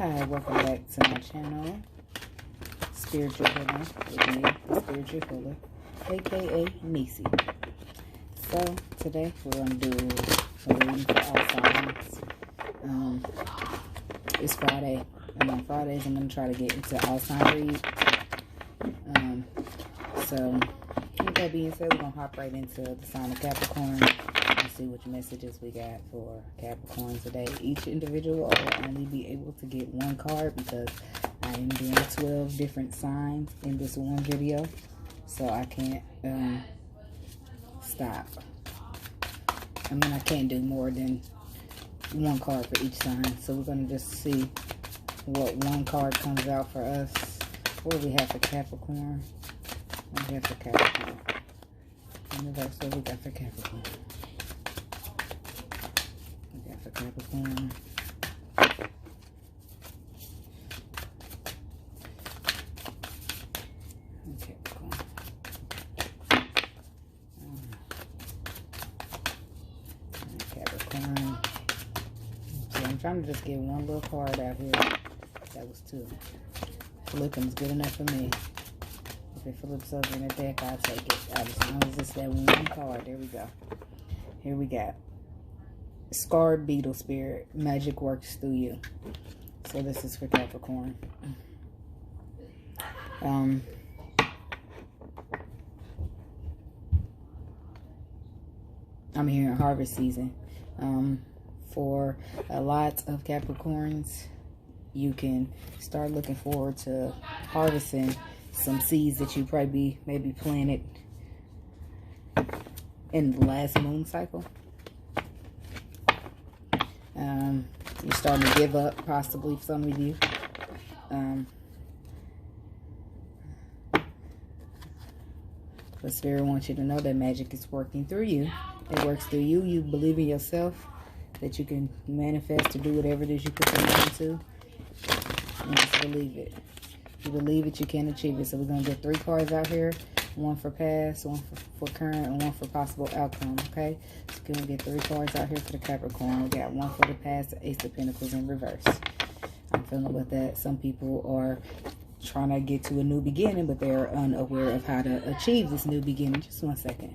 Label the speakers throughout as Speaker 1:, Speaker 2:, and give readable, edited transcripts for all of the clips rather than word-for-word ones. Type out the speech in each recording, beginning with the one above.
Speaker 1: Hi, welcome back to my channel, Spiritual Healer, with me, the Spiritual Healer, aka Nisi. So, today we're going to do a reading for all signs. It's Friday, and on Fridays I'm going to try to get into all sign read. So, with that being said, we're going to hop right into the sign of Capricorn and see which messages we got for Capricorn today. Each individual will only be able to get one card because I am doing 12 different signs in this one video, so I can't stop. I mean, I can't do more than one card for each sign, so we're going to just see what one card comes out for us. What do we have for Capricorn? What do we have for Capricorn? And that's what we got for Capricorn. We got for Capricorn. Capricorn. Capricorn. So I'm trying to just get one little card out here. That was two. Flipping is good enough for me. If it flips over in the deck, I'll take it. As long as it's that one card. There we go. Here we got Scarred Beetle Spirit. Magic works through you. So this is for Capricorn. I'm here in harvest season. For a lot of Capricorns, you can start looking forward to harvesting some seeds that you probably maybe planted in the last moon cycle. You're starting to give up, possibly, for some of you. But Spirit wants you to know that magic is working through you. It works through you. You believe in yourself, that you can manifest to do whatever it is you put your mind to. And just believe it. If you believe it, you can achieve it. So we're going to get 3 cards out here. One for past, one for current, and one for possible outcome. Okay? So we're going to get 3 cards out here for the Capricorn. We got one for the past, the Ace of Pentacles in reverse. I'm feeling with that. Some people are trying to get to a new beginning, but they're unaware of how to achieve this new beginning. Just one second.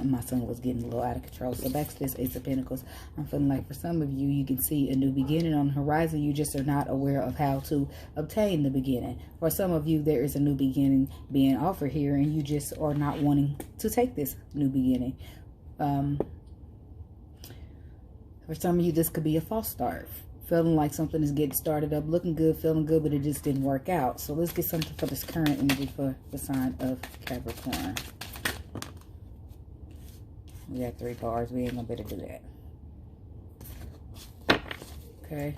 Speaker 1: My son was getting a little out of control. So back to this Ace of Pentacles. I'm feeling like for some of you, you can see a new beginning on the horizon. You just are not aware of how to obtain the beginning. For some of you, there is a new beginning being offered here, and you just are not wanting to take this new beginning. For some of you, this could be a false start. Feeling like something is getting started up, looking good, feeling good, but it just didn't work out. So let's get something for this current energy for the sign of Capricorn. We got 3 cards. We ain't gonna better do that. Okay.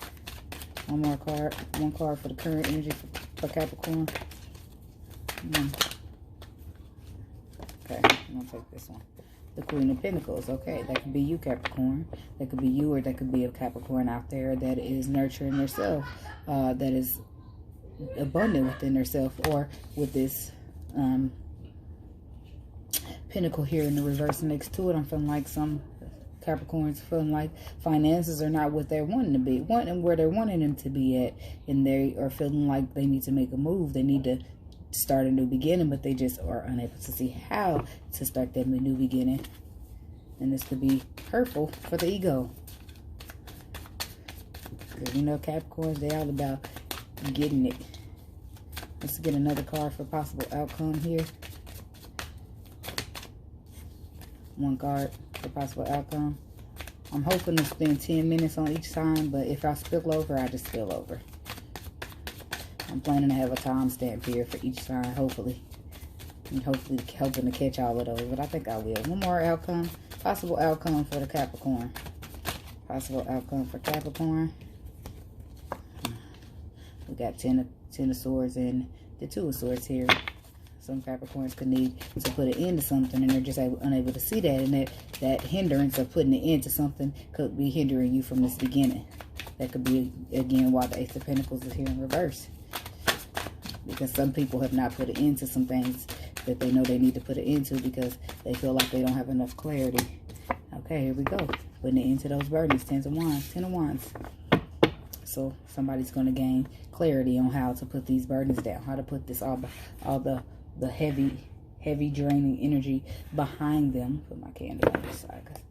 Speaker 1: One more card. One card for the current energy for Capricorn. Okay. I'm gonna take this one. The Queen of Pentacles. Okay. That could be you, Capricorn. That could be you, or that could be a Capricorn out there that is nurturing themselves. That is abundant within themselves, or with this Pentacle here in the reverse next to it. I'm feeling like some Capricorns feeling like finances are not what they're wanting to be, wanting where they're wanting them to be at, and they are feeling like they need to make a move. They need to start a new beginning, but they just are unable to see how to start that new beginning. And this could be hurtful for the ego. Because you know Capricorns, they're all about getting it. Let's get another card for possible outcome here. One card for possible outcome. I'm hoping to spend 10 minutes on each sign, but if I spill over, I just spill over. I'm planning to have a timestamp here for each sign, hopefully. And hopefully hoping to catch all of those, but I think I will. One more outcome. Possible outcome for the Capricorn. Possible outcome for Capricorn. We got 10 of Swords and the 2 of Swords here. Some Capricorns could need to put an end to something, and they're just unable to see that. And that hindrance of putting an end to something could be hindering you from this beginning. That could be, again, why the Ace of Pentacles is here in reverse. Because some people have not put an end to some things that they know they need to put an end to because they feel like they don't have enough clarity. Okay, here we go. Putting it into those burdens. 10 of Wands. So somebody's going to gain clarity on how to put these burdens down, how to put this all the heavy draining energy behind them. Put my candle on this side because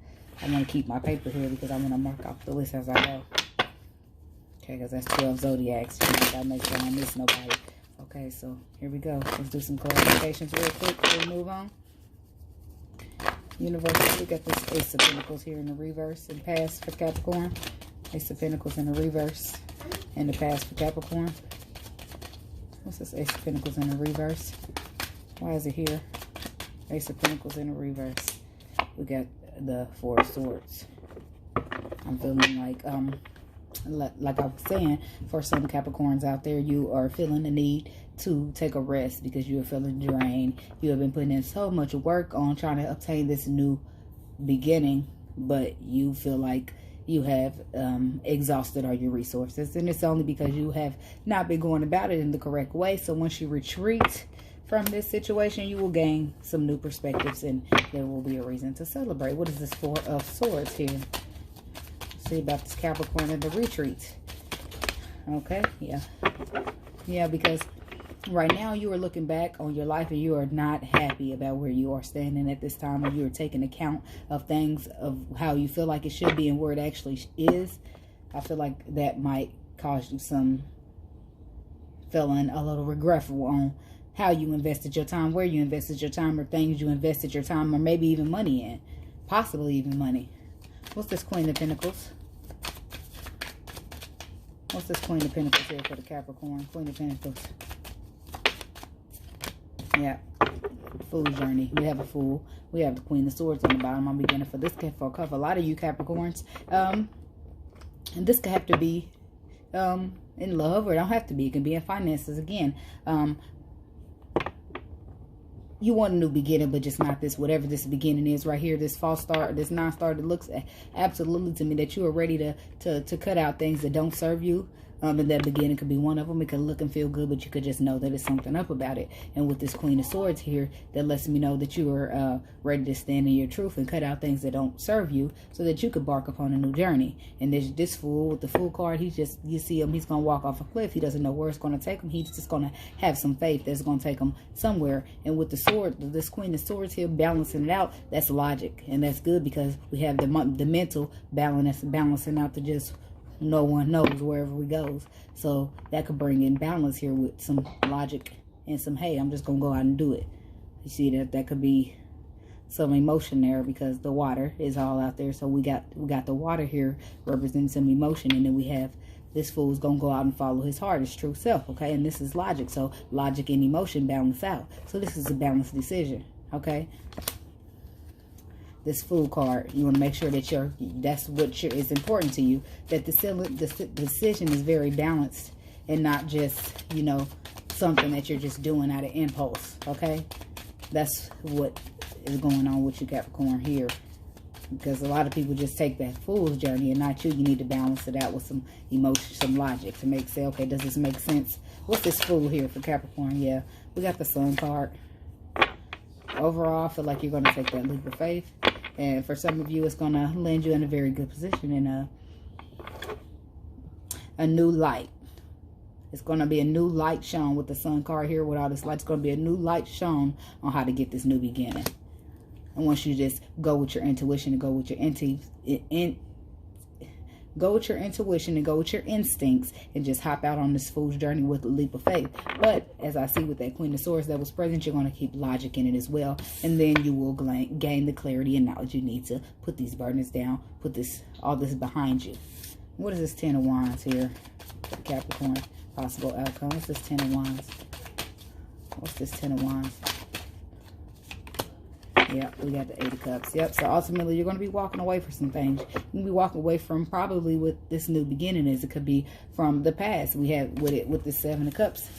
Speaker 1: I want to keep my paper here because I want to mark off the list as I go. Okay, because that's 12 zodiacs. You know, gotta make sure I don't miss nobody. Okay, so here we go. Let's do some clarifications real quick before we move on. Universe, we got this Ace of Pentacles here in the reverse and past for Capricorn. Ace of Pentacles in the reverse and the past for Capricorn. What's this Ace of Pentacles in the reverse? Why is it here? Ace of Pentacles in the reverse. We got the Four of Swords. I'm feeling like I was saying, for some Capricorns out there, you are feeling the need to take a rest because you are feeling drained. You have been putting in so much work on trying to obtain this new beginning, but you feel like you have exhausted all your resources, and it's only because you have not been going about it in the correct way. So once you retreat from this situation, you will gain some new perspectives, and there will be a reason to celebrate. What is this Four of Swords here? See about this Capricorn and the retreat. Okay, yeah, because right now you are looking back on your life and you are not happy about where you are standing at this time, or you are taking account of things of how you feel like it should be and where it actually is. I feel like that might cause you some feeling a little regretful on how you invested your time, where you invested your time, or things you invested your time, or maybe even money in, possibly even money. What's this Queen of Pentacles? What's this Queen of Pentacles here for the Capricorn? Queen of Pentacles. Yeah. Fool's journey. We have a Fool. We have the Queen of Swords on the bottom. I'm beginning for this for a lot of you Capricorns. And this could have to be in love, or it don't have to be. It can be in finances again. You want a new beginning, but just not this, whatever this beginning is right here, this false start, this non-start. It looks absolutely to me that you are ready to cut out things that don't serve you. And that beginning could be one of them. It could look and feel good, but you could just know that there's something up about it. And with this Queen of Swords here, that lets me know that you are ready to stand in your truth and cut out things that don't serve you, so that you could embark upon a new journey. And there's this Fool with the Fool card. He's just, you see him, he's going to walk off a cliff. He doesn't know where it's going to take him. He's just going to have some faith that's going to take him somewhere. And with the sword, this Queen of Swords here, balancing it out, that's logic. And that's good because we have the mental balancing out to just no one knows wherever we goes. So that could bring in balance here with some logic and some, hey, I'm just gonna go out and do it. You see that could be some emotion there because the water is all out there. So we got the water here representing some emotion, and then we have this Fool's gonna go out and follow his heart, his true self. Okay, and this is logic. So logic and emotion balance out. So this is a balanced decision. Okay. This Fool card, you want to make sure that that's what is important to you, that the decision is very balanced and not just, you know, something that you're just doing out of impulse. Okay, that's what is going on with you Capricorn here, because a lot of people just take that Fool's journey and not you. You need to balance it out with some emotion, some logic to say, okay, does this make sense? What's this Fool here for Capricorn? Yeah, we got the Sun card. Overall, I feel like you're going to take that leap of faith. And for some of you, it's going to land you in a very good position in a new light. It's going to be a new light shown with the Sun card here. With all this light, it's going to be a new light shown on how to get this new beginning. And once you just go with your intuition and go with your intuition and go with your instincts and just hop out on this Fool's journey with a leap of faith. But as I see with that Queen of Swords that was present, you're going to keep logic in it as well, and then you will gain the clarity and knowledge you need to put these burdens down, put all this behind you. What is this Ten of Wands here for Capricorn? Possible outcome. What's this Ten of Wands? What's this Ten of Wands? Yep, we got the Eight of Cups. Yep, so ultimately you're going to be walking away from some things. You're going to be walking away from probably with this new beginning, as it could be from the past. We had with the Seven of Cups.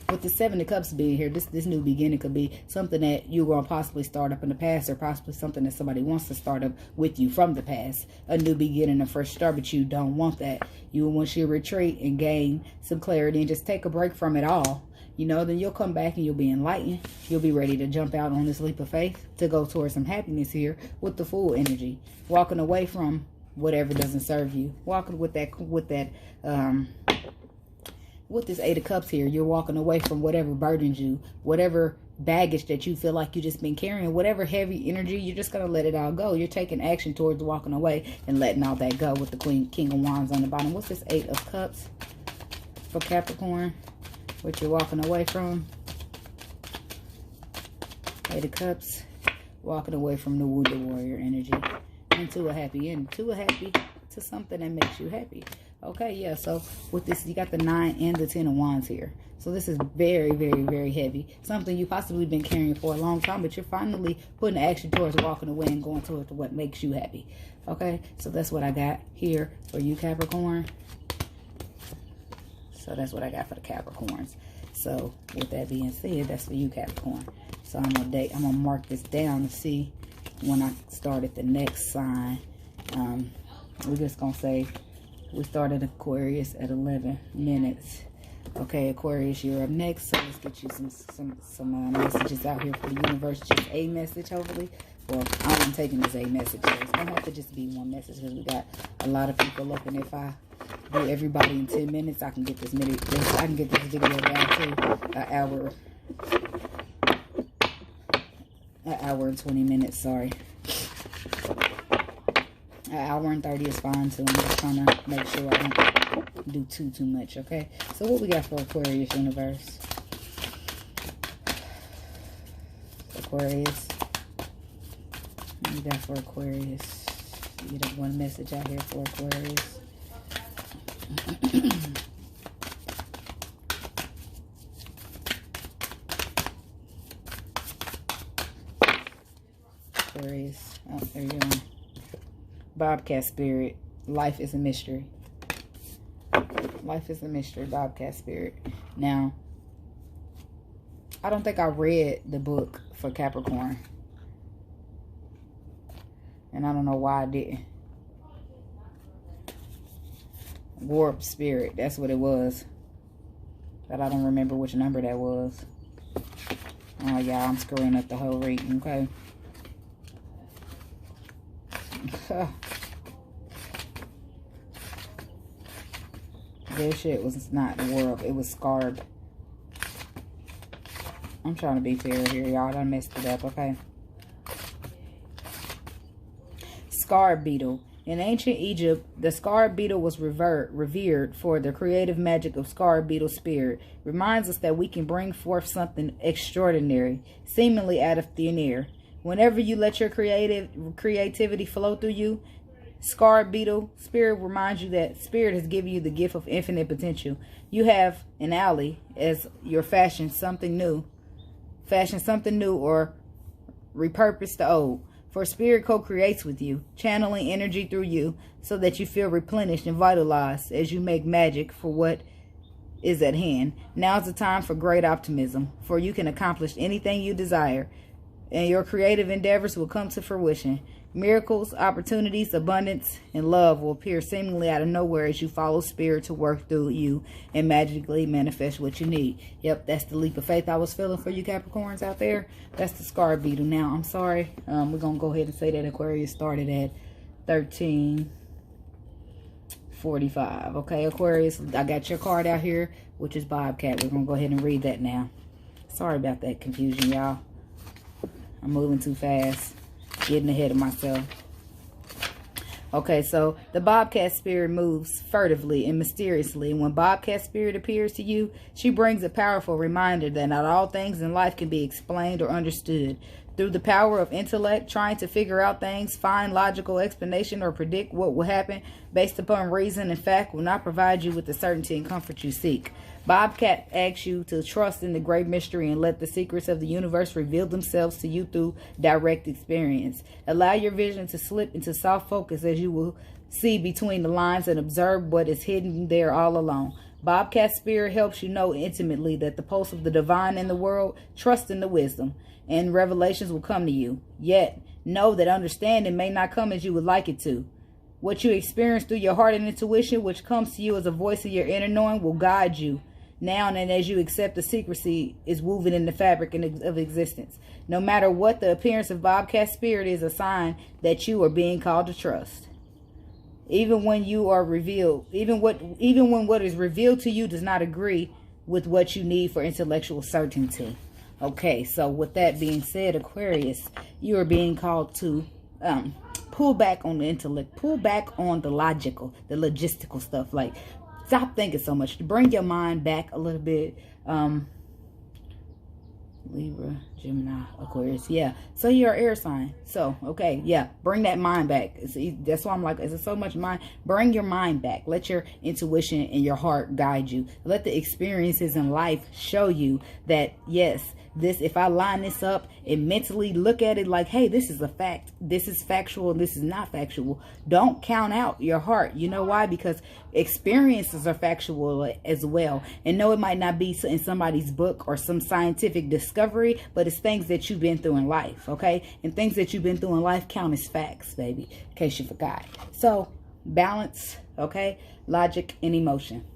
Speaker 1: With the Seven of Cups being here, this new beginning could be something that you're going to possibly start up in the past, or possibly something that somebody wants to start up with you from the past. A new beginning, a fresh start, but you don't want that. You want you to retreat and gain some clarity and just take a break from it all. You know, then you'll come back and you'll be enlightened. You'll be ready to jump out on this leap of faith to go towards some happiness here with the Fool energy. Walking away from whatever doesn't serve you. Walking with this Eight of Cups here, you're walking away from whatever burdens you, whatever baggage that you feel like you just been carrying, whatever heavy energy, you're just gonna let it all go. You're taking action towards walking away and letting all that go with the King of Wands on the bottom. What's this Eight of Cups for Capricorn? What you're walking away from? Eight of Cups, walking away from the Wounded Warrior energy into a happy end, to something that makes you happy. Okay, yeah, so with this, you got the 9 and the 10 of Wands here. So this is very, very, very heavy. Something you possibly been carrying for a long time, but you're finally putting action towards walking away and going towards what makes you happy. Okay, so that's what I got here for you, Capricorn. So that's what I got for the Capricorns. So with that being said, that's for you, Capricorn. So I'm gonna mark this down to see when I started the next sign. We're just gonna say we started Aquarius at 11 minutes. Okay, Aquarius, you're up next. So let's get you some messages out here for the universe. Just a message, hopefully. Well, I'm taking this a message. So it's gonna have to just be one message because we got a lot of people up, and if I do everybody in 10 minutes, I can get this video down to an hour and 20 minutes. Sorry. An hour and 30 is fine too. I'm just trying to make sure I don't do too much, okay? So what we got for Aquarius universe? Aquarius. What we got for Aquarius? You get one message out here for Aquarius. Aquarius. Oh, there you go. Bobcat spirit. Life is a mystery. Life is a mystery. Bobcat spirit. Now, I don't think I read the book for Capricorn. And I don't know why I didn't. Warp spirit. That's what it was. But I don't remember which number that was. Oh, yeah. I'm screwing up the whole reading. Okay. This shit was not the world. It was scarred. I'm trying to be fair here, y'all. I done messed it up, okay? Scarred beetle. In ancient Egypt, the scarred beetle was revered for the creative magic of scarred beetle spirit. Reminds us that we can bring forth something extraordinary, seemingly out of thin air. Whenever you let your creativity flow through you, scarred beetle spirit reminds you that spirit has given you the gift of infinite potential. You have an ally as your fashion something new or repurpose the old. For spirit co-creates with you, channeling energy through you so that you feel replenished and vitalized as you make magic for what is at hand. Now's the time for great optimism, for you can accomplish anything you desire, and your creative endeavors will come to fruition. Miracles, opportunities, abundance, and love will appear seemingly out of nowhere as you follow spirit to work through you and magically manifest what you need. Yep, that's the leap of faith I was feeling for you Capricorns out there. That's the scarred beetle. Now, I'm sorry. We're going to go ahead and say that Aquarius started at 13:45. Okay, Aquarius, I got your card out here, which is Bobcat. We're going to go ahead and read that now. Sorry about that confusion, y'all. I'm moving too fast. Getting ahead of myself. Okay, so the Bobcat spirit moves furtively and mysteriously. When Bobcat spirit appears to you, she brings a powerful reminder that not all things in life can be explained or understood. Through the power of intellect, trying to figure out things, find logical explanation, or predict what will happen based upon reason and fact will not provide you with the certainty and comfort you seek. Bobcat asks you to trust in the great mystery and let the secrets of the universe reveal themselves to you through direct experience. Allow your vision to slip into soft focus as you will see between the lines and observe what is hidden there all along. Bobcat spirit helps you know intimately that the pulse of the divine in the world. Trust in the wisdom, and revelations will come to you. Yet, know that understanding may not come as you would like it to. What you experience through your heart and intuition, which comes to you as a voice of your inner knowing, will guide you now and as you accept the secrecy is woven in the fabric of existence. No matter what the appearance of Bobcat spirit is a sign that you are being called to trust. Even when you are revealed, even when what is revealed to you does not agree with what you need for intellectual certainty. Okay, so with that being said, Aquarius, you are being called to pull back on the intellect, pull back on the logistical stuff. Like, stop thinking so much. Bring your mind back a little bit. Libra, Gemini, Aquarius. Yeah. So you're an air sign. So, okay. Yeah. Bring that mind back. See, that's why I'm like, is it so much mind? Bring your mind back. Let your intuition and your heart guide you. Let the experiences in life show you that, yes, this, if I line this up and mentally look at it like, hey, this is a fact. This is factual. This is not factual. Don't count out your heart. You know why? Because experiences are factual as well. And no, it might not be in somebody's book or some scientific discovery, but it's things that you've been through in life. Okay. And things that you've been through in life count as facts, baby, in case you forgot. So balance. Okay. Logic and emotion.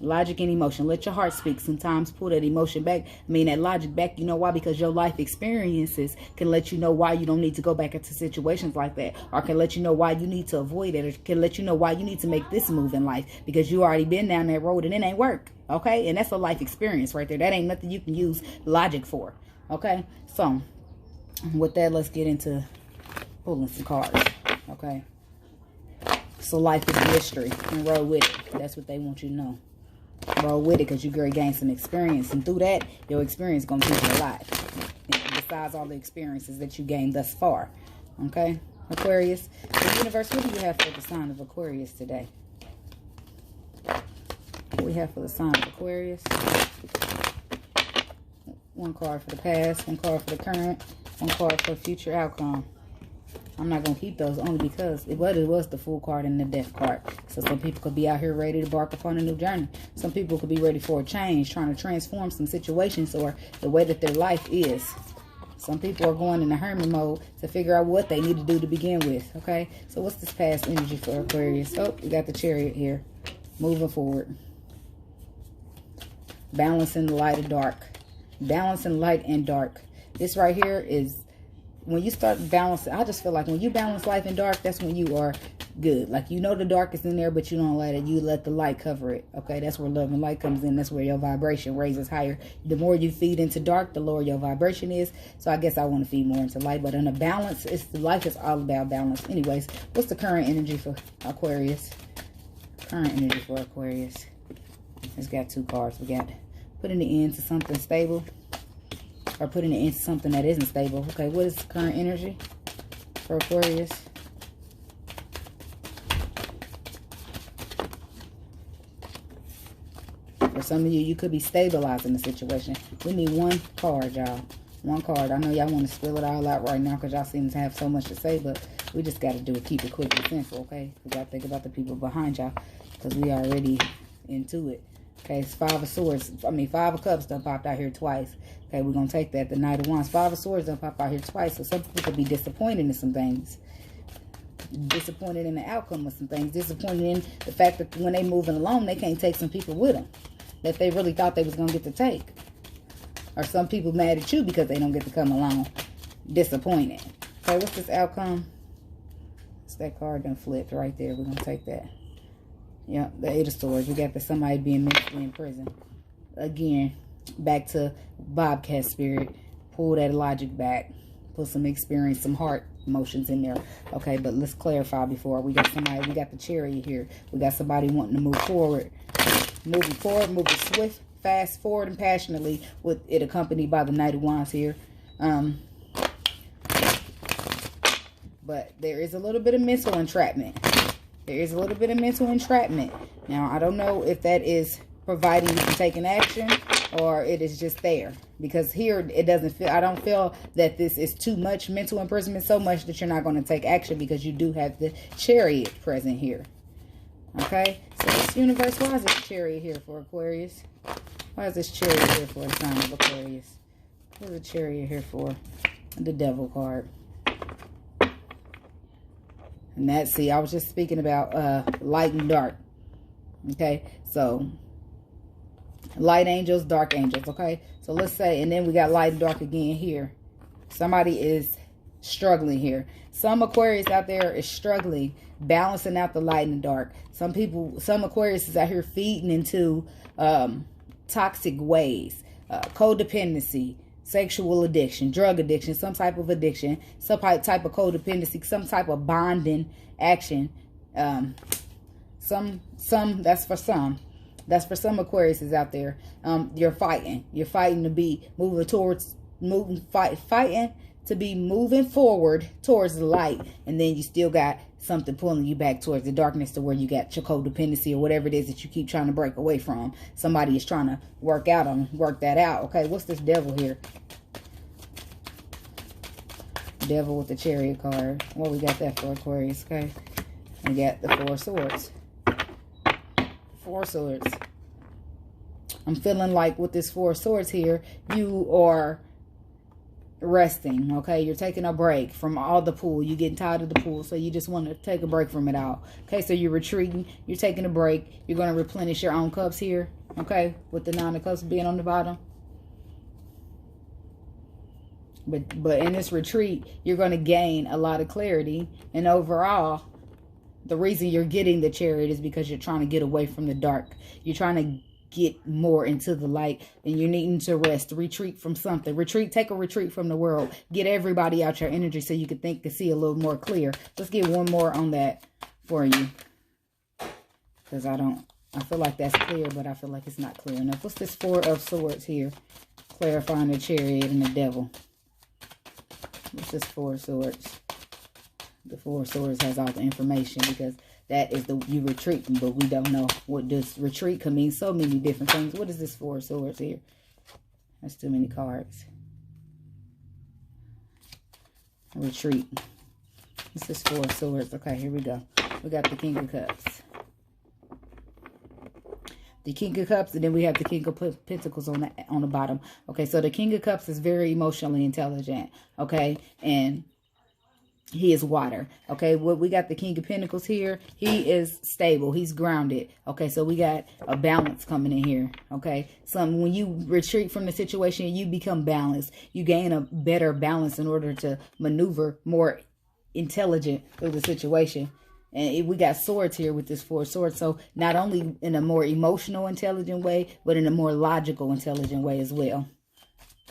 Speaker 1: Logic and emotion. Let your heart speak. Sometimes pull that emotion back. I mean, that logic back. You know why? Because your life experiences can let you know why you don't need to go back into situations like that. Or can let you know why you need to avoid it. Or can let you know why you need to make this move in life. Because you already been down that road and it ain't work. Okay? And that's a life experience right there. That ain't nothing you can use logic for. Okay? So, with that, let's get into pulling some cards. Okay? So, life is a mystery. And roll with it. That's what they want you to know. Roll with it, because you're going to gain some experience, and through that your experience is going to teach you a lot, besides all the experiences that you gained thus far. Okay, Aquarius, the universe, what do you have for the sign of Aquarius today? What we have for the sign of Aquarius? One card for the past, one card for the current, one card for future outcome. I'm not going to keep those only because it was the Fool card and the Death card. So some people could be out here ready to embark upon a new journey. Some people could be ready for a change, trying to transform some situations or the way that their life is. Some people are going in the hermit mode to figure out what they need to do to begin with. Okay, so what's this past energy for Aquarius? Oh, we got the Chariot here. Moving forward. Balancing the light and dark. Balancing light and dark. This right here is when you start balancing. I just feel like when you balance life and dark, that's when you are good. Like, you know the dark is in there, but you don't let it. You let the light cover it. Okay, that's where love and light comes in. That's where your vibration raises higher. The more you feed into dark, the lower your vibration is. So I guess I want to feed more into light. But in a balance, life is all about balance. Anyways, what's the current energy for Aquarius? Current energy for Aquarius. It's got two cards. We got putting the end to something stable, or putting it into something that isn't stable. Okay, what is the current energy for Aquarius? For some of you, you could be stabilizing the situation. We need one card, y'all. One card. I know y'all want to spill it all out right now because y'all seem to have so much to say, but we just got to do it. Keep it quick and simple, okay? We got to think about the people behind y'all because we already into it. Okay, it's Five of Swords. I mean, Five of Cups done popped out here twice. Okay, we're going to take that. The Knight of Wands. Five of Swords done popped out here twice. So some people could be disappointed in some things. Disappointed in the outcome of some things. Disappointed in the fact that when they moving along, they can't take some people with them that they really thought they was going to get to take. Or some people mad at you because they don't get to come along. Disappointed. Okay, what's this outcome? It's that card done flipped right there. We're going to take that. Yeah, the Eight of Swords. We got the somebody being mentally in prison. Again, back to Bobcat spirit. Pull that logic back. Put some experience, some heart emotions in there. Okay, but let's clarify before. We got somebody, we got the Chariot here. We got somebody wanting to move forward. Moving forward, moving swift, fast, forward, and passionately, with it accompanied by the Knight of Wands here. But there is a little bit of mental entrapment. There is a little bit of mental entrapment. Now, I don't know if that is providing you from taking action or it is just there. Because here, it doesn't feel, I don't feel that this is too much mental imprisonment, so much that you're not going to take action because you do have the Chariot present here. Okay? So this universe, why is this Chariot here for Aquarius? Why is this Chariot here for the sign of Aquarius? What is the Chariot here for? The Devil card. And that's, see, I was just speaking about light and dark. Okay, so light angels, dark angels. Okay, so let's say, and then we got light and dark again here. Somebody is struggling here. Some Aquarius out there is struggling, balancing out the light and the dark. Some Aquarius is out here feeding into toxic ways, codependency, sexual addiction, drug addiction, some type of addiction, some type of codependency, some type of bonding action. That's for some Aquariuses out there. You're fighting to be moving forward towards the light, and then you still got something pulling you back towards the darkness, to where you got your codependency or whatever it is that you keep trying to break away from. Somebody is trying to work that out. Okay, what's this devil here? Devil with the Chariot card. What we got that for, Aquarius? Okay, we got the Four Swords. Four Swords. I'm feeling like with this Four Swords here, you are resting. Okay, you're taking a break from all the pool. You're getting tired of the pool, so you just want to take a break from it all. Okay, so you're retreating, you're taking a break, you're going to replenish your own cups here. Okay, with the Nine of Cups being on the bottom. But in this retreat, you're going to gain a lot of clarity, and overall, the reason you're getting the Chariot is because you're trying to get away from the dark. You're trying to get more into the light, and you're needing to rest, retreat from something. Take a retreat from the world. Get everybody out your energy so you can think and see a little more clear. Let's get one more on that for you, because I feel like that's clear, but I feel like it's not clear enough. What's this Four of Swords here? Clarifying the Chariot and the Devil. What's this Four of Swords? The Four of Swords has all the information, because that is you retreating, but we don't know what does retreat can mean. So many different things. What is this Four of Swords here? That's too many cards. Retreat. This is Four of Swords. Okay, here we go. We got the King of Cups. The King of Cups, and then we have the King of Pentacles on the bottom. Okay, so the King of Cups is very emotionally intelligent. Okay, and he is water. Okay, we got the King of Pentacles here. He is stable. He's grounded. Okay, so we got a balance coming in here. Okay, when you retreat from the situation, you become balanced. You gain a better balance in order to maneuver more intelligent through the situation. And we got swords here with this Four of Swords. So not only in a more emotional, intelligent way, but in a more logical, intelligent way as well.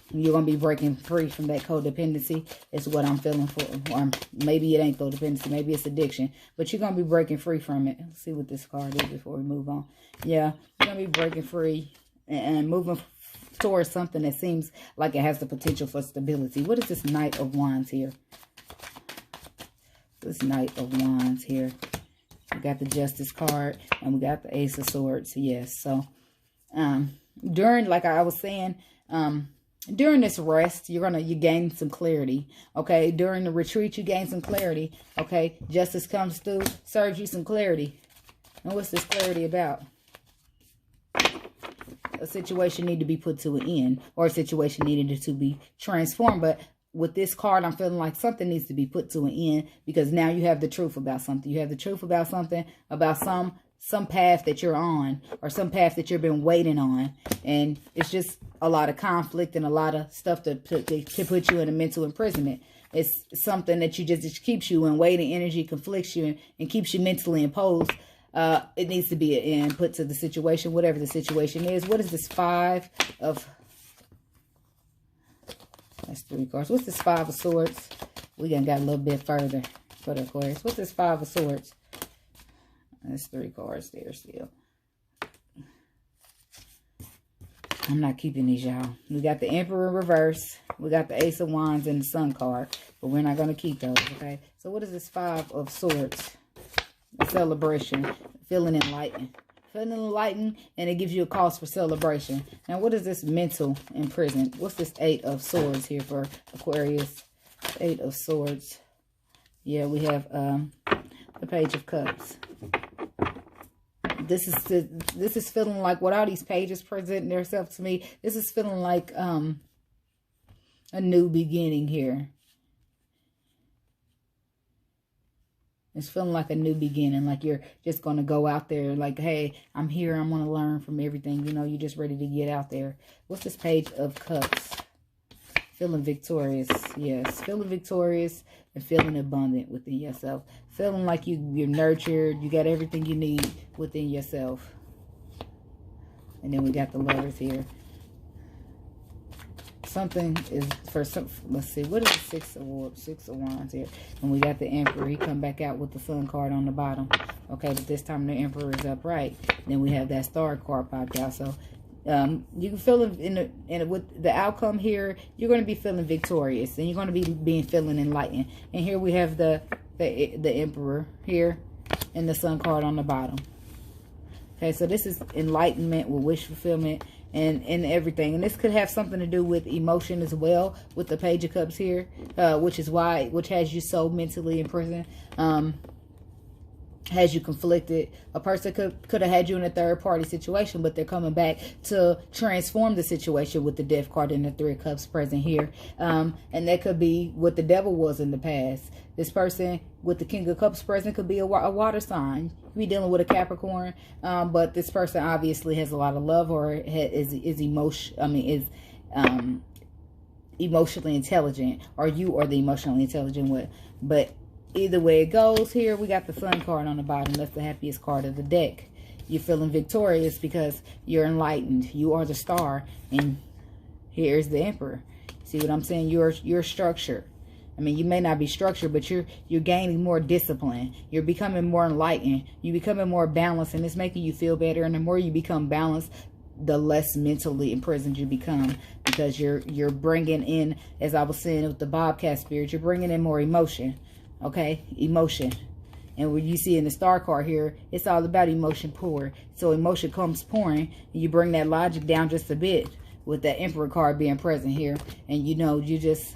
Speaker 1: You're going to be breaking free from that codependency. Is what I'm feeling for. Or maybe it ain't codependency. Maybe it's addiction. But you're going to be breaking free from it. Let's see what this card is before we move on. Yeah, you're going to be breaking free and moving towards something that seems like it has the potential for stability. What is this Knight of Wands here? This Knight of Wands here. We got the Justice card and we got the Ace of Swords. Yes. So, during, like I was saying, during this rest, you gain some clarity. Okay. During the retreat, you gain some clarity. Okay. Justice comes through, serves you some clarity. And what's this clarity about? A situation needed to be put to an end, or a situation needed to be transformed. But with this card, I'm feeling like something needs to be put to an end, because now you have the truth about something. You have the truth about something, about some path that you're on, or some path that you've been waiting on. And it's just a lot of conflict and a lot of stuff to put you in a mental imprisonment. It's something that just keeps you in waiting energy, conflicts you, and keeps you mentally imposed. It needs to be an end put to the situation, whatever the situation is. What is this Five of... That's 3 cards. What's this Five of Swords? We got a little bit further for the Aquarius. What's this Five of Swords? That's 3 cards there still. I'm not keeping these, y'all. We got the Emperor in reverse. We got the Ace of Wands and the Sun card. But we're not going to keep those, okay? So what is this Five of Swords? A celebration. Feeling enlightened. Feeling enlightened, and it gives you a cause for celebration. Now, what is this mental imprisoned? What's this Eight of Swords here for Aquarius? 8 of Swords. Yeah, we have the Page of Cups. This is feeling like, what all these pages presenting themselves to me, this is feeling like a new beginning here. It's feeling like a new beginning, like you're just going to go out there like, hey, I'm here, I'm going to learn from everything. You know, you're just ready to get out there. What's this Page of Cups? Feeling victorious. Yes. Feeling victorious and feeling abundant within yourself. Feeling like you're nurtured. You got everything you need within yourself. And then we got the Lovers here. Something is for some. Let's see. What is the Six of Wands here? And we got the Emperor. He come back out with the Sun card on the bottom. Okay, but this time the Emperor is upright. Then we have that Star card popped out. So you can feel it with the outcome here. You're going to be feeling victorious, and you're going to be feeling enlightened. And here we have the Emperor here, and the Sun card on the bottom. Okay, so this is enlightenment with wish fulfillment and everything. And this could have something to do with emotion as well, with the Page of Cups here, which has you so mentally in prison, has you conflicted. A person could have had you in a third party situation, but they're coming back to transform the situation with the Death card and the Three of Cups present here. And that could be what the Devil was in the past. This person with the King of Cups present could be a water sign. You could be dealing with a Capricorn, but this person obviously has a lot of love, or is emotionally intelligent, or you are the emotionally intelligent one. But either way it goes, here we got the Sun card on the bottom. That's the happiest card of the deck. You're feeling victorious because you're enlightened. You are the Star, and here's the Emperor. See what I'm saying? You're structured. I mean, you may not be structured, but you're gaining more discipline. You're becoming more enlightened. You're becoming more balanced, and it's making you feel better. And the more you become balanced, the less mentally imprisoned you become, because you're bringing in, as I was saying with the Bobcat spirit, you're bringing in more emotion. Okay, emotion. And when you see in the Star card here, it's all about emotion pour. So emotion comes pouring, and you bring that logic down just a bit with that Emperor card being present here. And you know, you just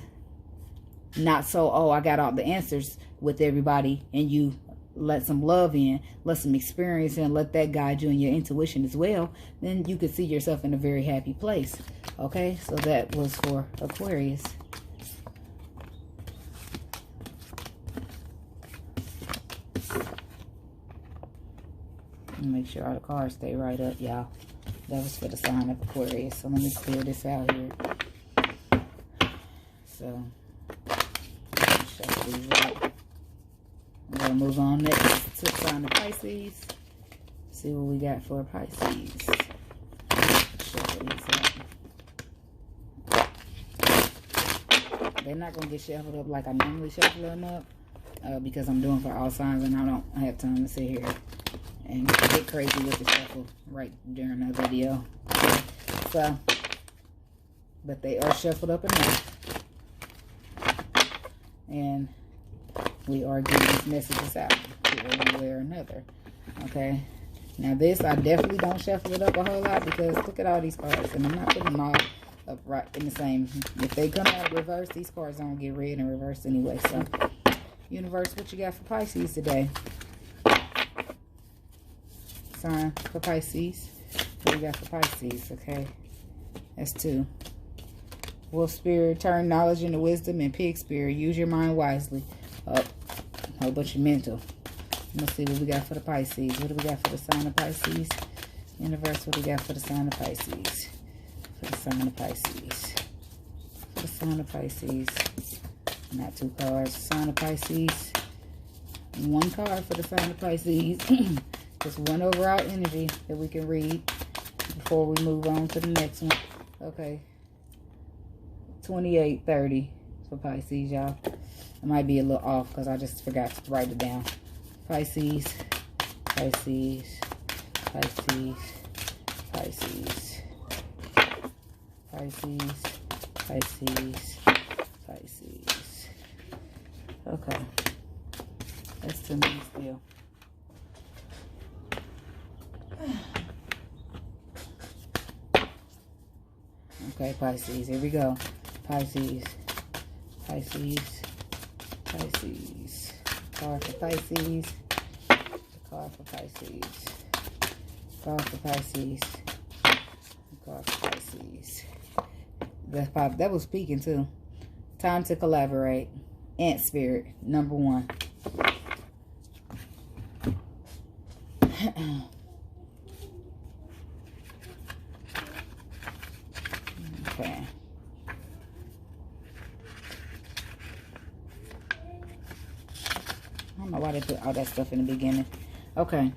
Speaker 1: not so, oh, I got all the answers with everybody, and you let some love in, let some experience in, let that guide you in your intuition as well. Then you could see yourself in a very happy place. Okay, so that was for Aquarius. Make sure all the cards stay right up, y'all. That was for the sign of Aquarius. So let me clear this out here. So shuffle these right. We're gonna move on next to the sign of Pisces. See what we got for Pisces. Shuffle these up. They're not gonna get shuffled up like I normally shuffle them up, because I'm doing for all signs, and I don't have time to sit here and get crazy with the shuffle right during the video. So, but they are shuffled up enough, and we are getting these messages out one way or another. Okay, now this, I definitely don't shuffle it up a whole lot, because look at all these cards, and I'm not putting them all up right in the same. If they come out reverse, these cards don't get read in reverse anyway. So universe, what you got for Pisces today? Sign for Pisces. What we got for Pisces? Okay, that's 2. Wolf spirit, turn knowledge into wisdom, and pig spirit, use your mind wisely. Oh, a whole bunch of mental. Let's see what we got for the Pisces. What do we got for the sign of Pisces? Universe, what do we got for the sign of Pisces? For the sign of Pisces. For the sign of Pisces. Not 2 cards. Sign of Pisces. 1 card for the sign of Pisces. Just one overall energy that we can read before we move on to the next one. Okay. 2830 for Pisces, y'all. I might be a little off because I just forgot to write it down. Pisces, Pisces, Pisces, Pisces, Pisces, Pisces, Pisces. Okay. That's too many still. Okay, Pisces, here we go. Pisces, Pisces, Pisces. Card for Pisces. Card for Pisces. Card for Pisces. Card for Pisces. That was speaking too. Time to collaborate. Ant spirit, number 1. Okay. why they put all that stuff in the beginning. Okay.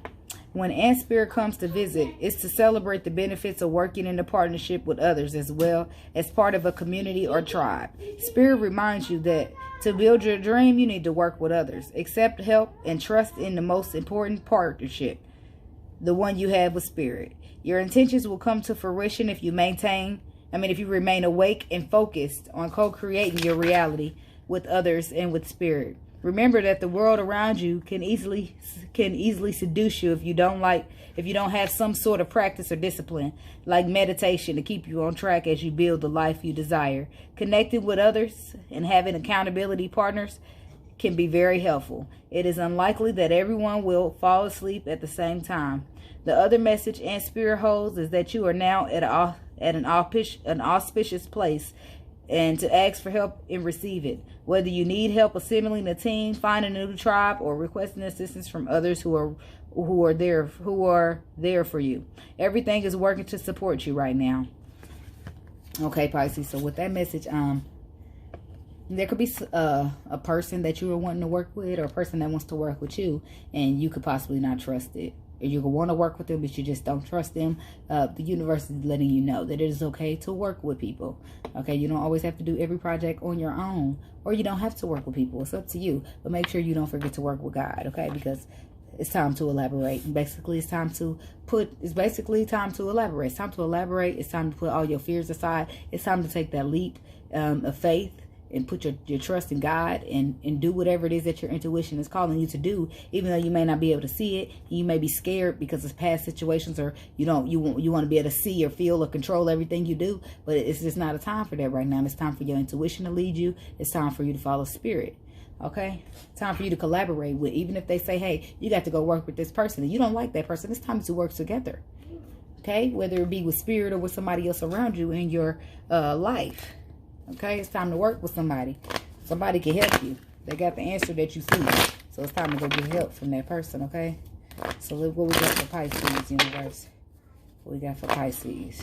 Speaker 1: When Ant Spirit comes to visit, it's to celebrate the benefits of working in a partnership with others as well as part of a community or tribe. Spirit reminds you that to build your dream, you need to work with others. Accept help and trust in the most important partnership, the one you have with Spirit. Your intentions will come to fruition if you remain awake and focused on co-creating your reality with others and with Spirit. Remember that the world around you can easily seduce you if you don't have some sort of practice or discipline, like meditation, to keep you on track as you build the life you desire. Connecting with others and having accountability partners can be very helpful. It is unlikely that everyone will fall asleep at the same time. The other message Ant Spirit holds is that you are now at an auspicious place, and to ask for help and receive it. Whether you need help assembling a team, finding a new tribe, or requesting assistance from others who are there for you. Everything is working to support you right now. Okay, Pisces. So with that message, there could be a person that you are wanting to work with, or a person that wants to work with you, and you could possibly not trust it. You want to work with them, but you just don't trust them. The universe is letting you know that it is okay to work with people. Okay, you don't always have to do every project on your own, or you don't have to work with people. It's up to you. But make sure you don't forget to work with God, okay? Because it's time to elaborate. Basically, it's time to elaborate. It's time to elaborate. It's time to put all your fears aside. It's time to take that leap of faith and put your trust in God and do whatever it is that your intuition is calling you to do, even though you may not be able to see it. You may be scared because of past situations, or you want to be able to see or feel or control everything you do, but it's just not a time for that right now. It's time for your intuition to lead you. It's time for you to follow Spirit. Okay? It's time for you to collaborate with, even if they say, hey, you got to go work with this person and you don't like that person, it's time to work together. Okay? Whether it be with Spirit or with somebody else around you in your life. Okay, it's time to work with somebody. Somebody can help you. They got the answer that you seek. So it's time to go get help from that person, okay? So look what we got for Pisces, universe. What we got for Pisces.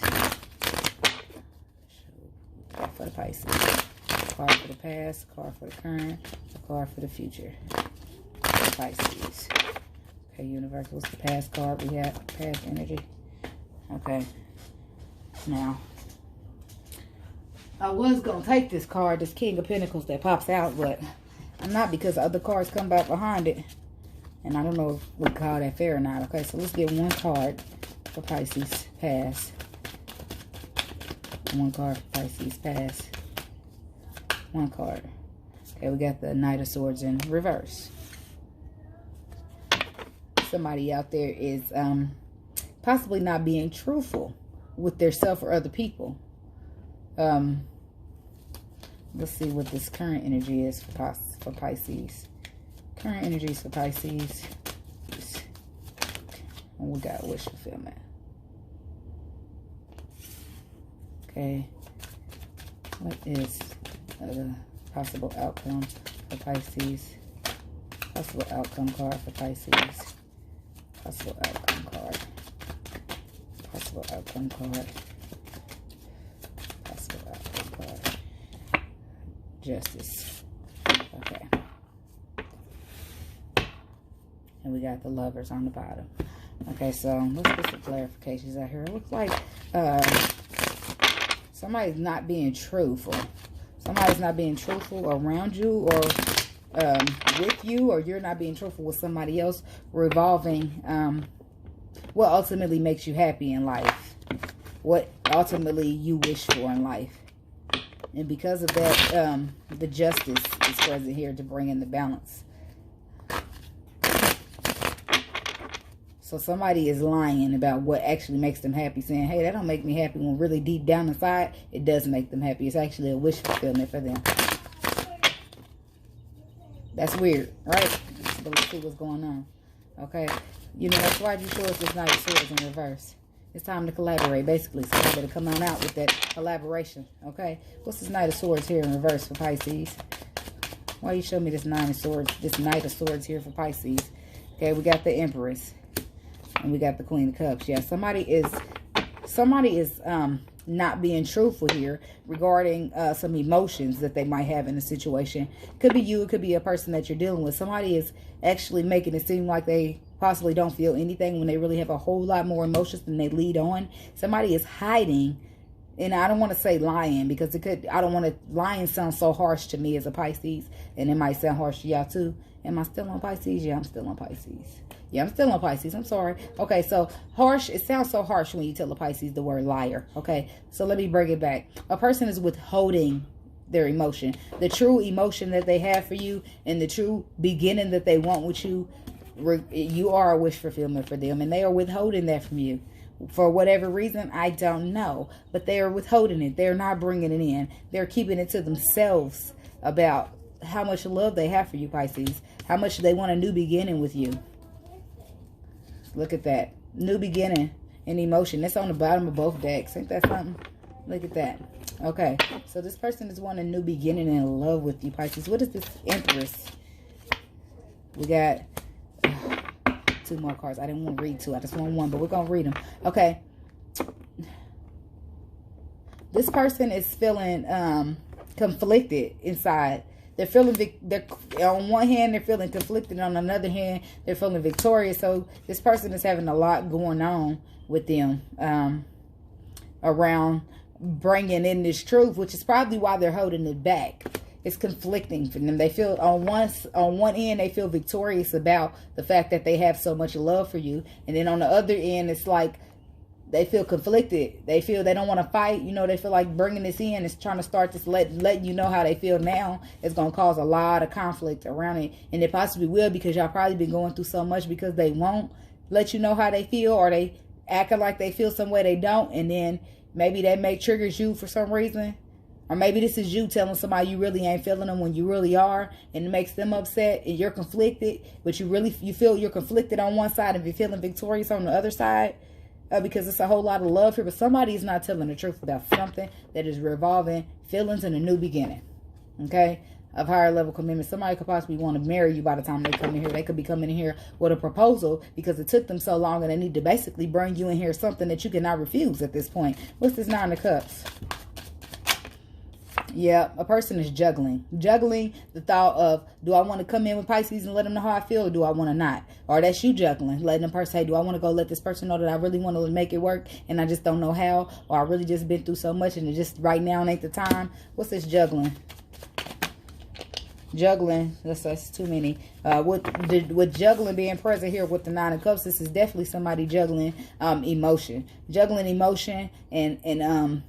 Speaker 1: For the Pisces. A card for the past, a card for the current, a card for the future. For Pisces. Okay, universe, what's the past card we have? Past energy. Okay. Now, I was going to take this card, this King of Pentacles that pops out, but I'm not, because other cards come back behind it. And I don't know if we call that fair or not. Okay, so let's get one card for Pisces past. One card for Pisces past. One card. Okay, we got the Knight of Swords in reverse. Somebody out there is possibly not being truthful with their self or other people. Let's see what this current energy is for Pisces. Current energies for Pisces. And we got wish fulfillment. Okay. What is the possible outcome for Pisces? Possible outcome card for Pisces. Possible outcome card. Possible outcome card. Justice. Okay. And we got the Lovers on the bottom. Okay, so let's get some clarifications out here. It looks like somebody's not being truthful. Somebody's not being truthful around you, or with you, or you're not being truthful with somebody else, revolving what ultimately makes you happy in life. What ultimately you wish for in life. And because of that, the justice is present here to bring in the balance. So somebody is lying about what actually makes them happy, saying, hey, that don't make me happy, when really deep down inside, it does make them happy. It's actually a wish fulfillment for them. That's weird, right? But let's see what's going on. Okay. You know, that's why you show us this Knight of Swords in reverse. It's time to collaborate, basically. So you better come on out with that collaboration, okay? What's this Knight of Swords here in reverse for Pisces? Why you show me this Knight of Swords here for Pisces? Okay, we got the Empress. And we got the Queen of Cups. Yeah, somebody is not being truthful here regarding some emotions that they might have in a situation. Could be you, it could be a person that you're dealing with. Somebody is actually making it seem like they possibly don't feel anything when they really have a whole lot more emotions than they lead on. Somebody is hiding, and I don't want to say lying, because it could, I don't want to, lying sounds so harsh to me as a Pisces, and it might sound harsh to y'all too. Am I still on Pisces? Yeah, I'm still on Pisces. Yeah, I'm still on Pisces. I'm sorry. Okay, so harsh. It sounds so harsh when you tell a Pisces the word liar. Okay, so let me bring it back. A person is withholding their emotion. The true emotion that they have for you and the true beginning that they want with you. You are a wish fulfillment for them, and they are withholding that from you. For whatever reason, I don't know. But they are withholding it. They're not bringing it in. They're keeping it to themselves about how much love they have for you, Pisces. How much they want a new beginning with you. Look at that. New beginning and emotion. That's on the bottom of both decks. Ain't that something? Look at that. Okay. So this person is wanting a new beginning and love with you, Pisces. What is this Empress? We got 2 more cards. I didn't want to read 2. I just want 1, but we're going to read them. Okay. This person is feeling conflicted inside. They're feeling, on one hand, they're feeling conflicted. On another hand, they're feeling victorious. So this person is having a lot going on with them around bringing in this truth, which is probably why they're holding it back. It's conflicting for them. They feel on one end, they feel victorious about the fact that they have so much love for you. And then on the other end, it's like they feel conflicted. They feel they don't want to fight. You know, they feel like bringing this in is trying to start this, letting you know how they feel now. It's going to cause a lot of conflict around it. And it possibly will, because y'all probably been going through so much, because they won't let you know how they feel, or they acting like they feel some way they don't. And then maybe that triggers you for some reason. Or maybe this is you telling somebody you really ain't feeling them when you really are, and it makes them upset, and you're conflicted, but you feel you're conflicted on one side and you're feeling victorious on the other side. Because it's a whole lot of love here, but somebody is not telling the truth about something that is revolving feelings and a new beginning, okay, of higher level commitment. Somebody could possibly want to marry you by the time they come in here. They could be coming in here with a proposal because it took them so long, and they need to basically bring you in here something that you cannot refuse at this point. What's this 9 of Cups? Yeah, a person is juggling the thought of, do I want to come in with Pisces and let them know how I feel, or do I want to not? Or that's you juggling, letting the person say, do I want to go let this person know that I really want to make it work and I just don't know how, or I really just been through so much and it just right now ain't the time? What's this juggling? Juggling, that's too many. With juggling being present here with the 9 of Cups, this is definitely somebody juggling emotion. Juggling emotion and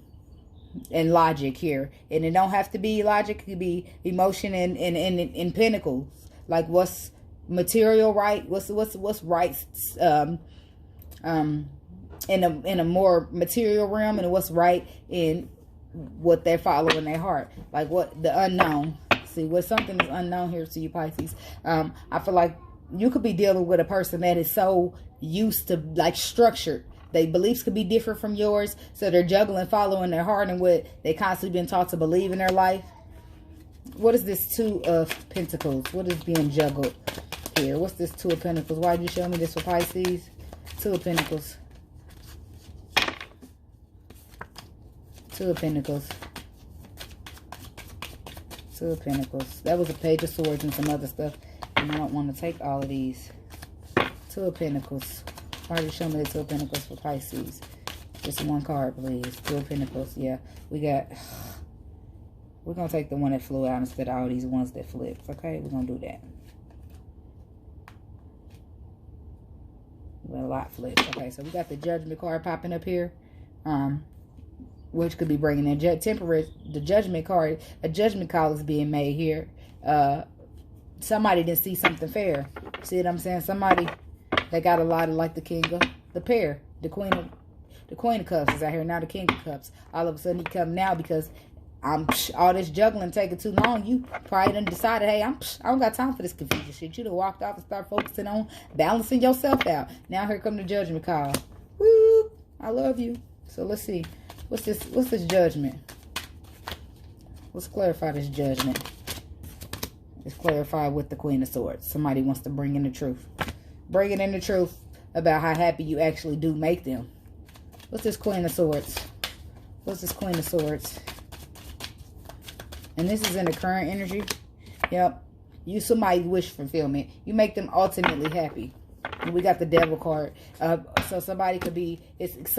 Speaker 1: logic here. And it don't have to be logic. It could be emotion and pentacles. Like what's material right? What's right in a more material realm, and what's right in what they're following their heart. Like what the unknown. See, what something is unknown here to you, Pisces. I feel like you could be dealing with a person that is so used to like structured. Their beliefs could be different from yours, so they're juggling, following their heart and what they constantly been taught to believe in their life. What is this 2 of Pentacles? What is being juggled here? What's this 2 of Pentacles? Why did you show me this for Pisces? 2 of Pentacles. 2 of Pentacles. 2 of Pentacles. That was a Page of Swords and some other stuff. And I don't want to take all of these. 2 of Pentacles. Why did you show me the 2 of Pentacles for Pisces? Just 1 card, please. 2 of Pentacles. Yeah, we're going to take the one that flew out instead of all these ones that flipped. Okay, we're going to do that. A lot flipped. Okay, so we got the Judgment card popping up here. Which could be bringing in the Judgment card. A judgment call is being made here. Somebody didn't see something fair. See what I'm saying? Somebody that got a lot of, like the King of the pair, the Queen of Cups is out here now. The King of Cups. All of a sudden he come now because all this juggling taking too long. You probably done decided, hey, I don't got time for this confusion shit. You done walked off and start focusing on balancing yourself out. Now here come the Judgment call. Woo! I love you. So let's see. What's this Judgment? Let's clarify this Judgment. Let's clarify with the Queen of Swords. Somebody wants to bring in the truth. Bringing in the truth about how happy you actually do make them. What's this Queen of Swords? What's this Queen of Swords? And this is in the current energy. Yep. You somebody wish fulfillment. You make them ultimately happy. And we got the Devil card. So somebody could be, it's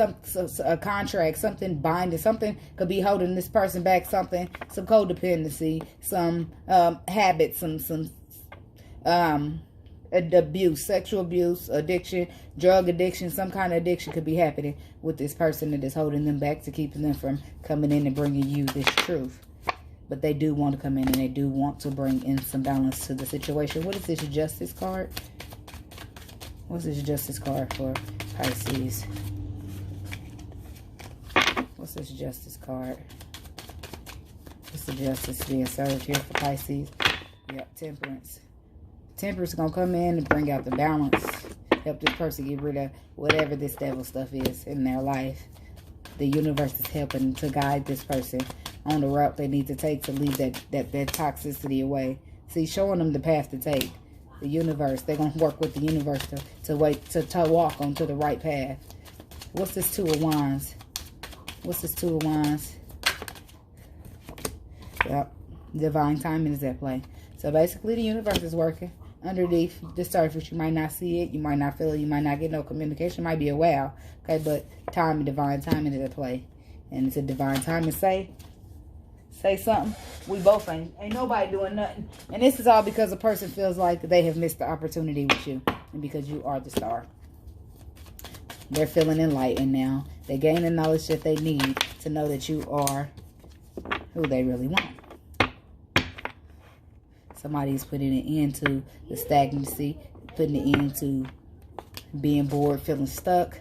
Speaker 1: a contract, something binding, something could be holding this person back, some codependency, some habit, some abuse, sexual abuse, addiction, drug addiction, some kind of addiction could be happening with this person that is holding them back to keeping them from coming in and bringing you this truth. But they do want to come in and they do want to bring in some balance to the situation. What is this Justice card? What's this Justice card for Pisces? What's this Justice card? What's the Justice being served here for Pisces? Yep, Temperance. Temperance is going to come in and bring out the balance. Help this person get rid of whatever this devil stuff is in their life. The universe is helping to guide this person on the route they need to take to leave that toxicity away. See, showing them the path to take. The universe, they're going to work with the universe to walk onto the right path. What's this Two of Wands? What's this Two of Wands? Yep. Divine timing is at play. So basically the universe is working underneath the surface. You might not see it. You might not feel it. You might not get no communication. It might be a wow. Okay, but timing, divine timing is at play. And it's a divine timing. Say something. We both ain't nobody doing nothing. And this is all because a person feels like they have missed the opportunity with you. And because you are the star. They're feeling enlightened now. They gain the knowledge that they need to know that you are who they really want. Somebody's putting an end to the stagnancy, putting an end to being bored, feeling stuck.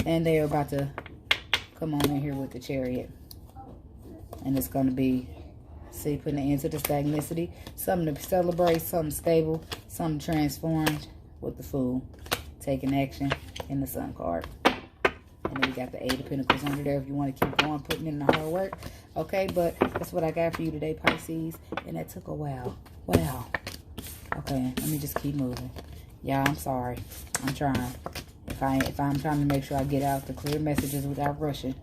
Speaker 1: And they're about to come on in here with the Chariot. And it's going to be, see, putting an end to the stagnancy. Something to celebrate, something stable, something transformed with the Fool. Taking action in the Sun card. And then we got the Eight of Pentacles under there if you want to keep going, putting in the hard work. Okay, but that's what I got for you today, Pisces. And that took a while. Wow. Okay, let me just keep moving. Yeah, I'm sorry. I'm trying. If I'm trying to make sure I get out the clear messages without rushing.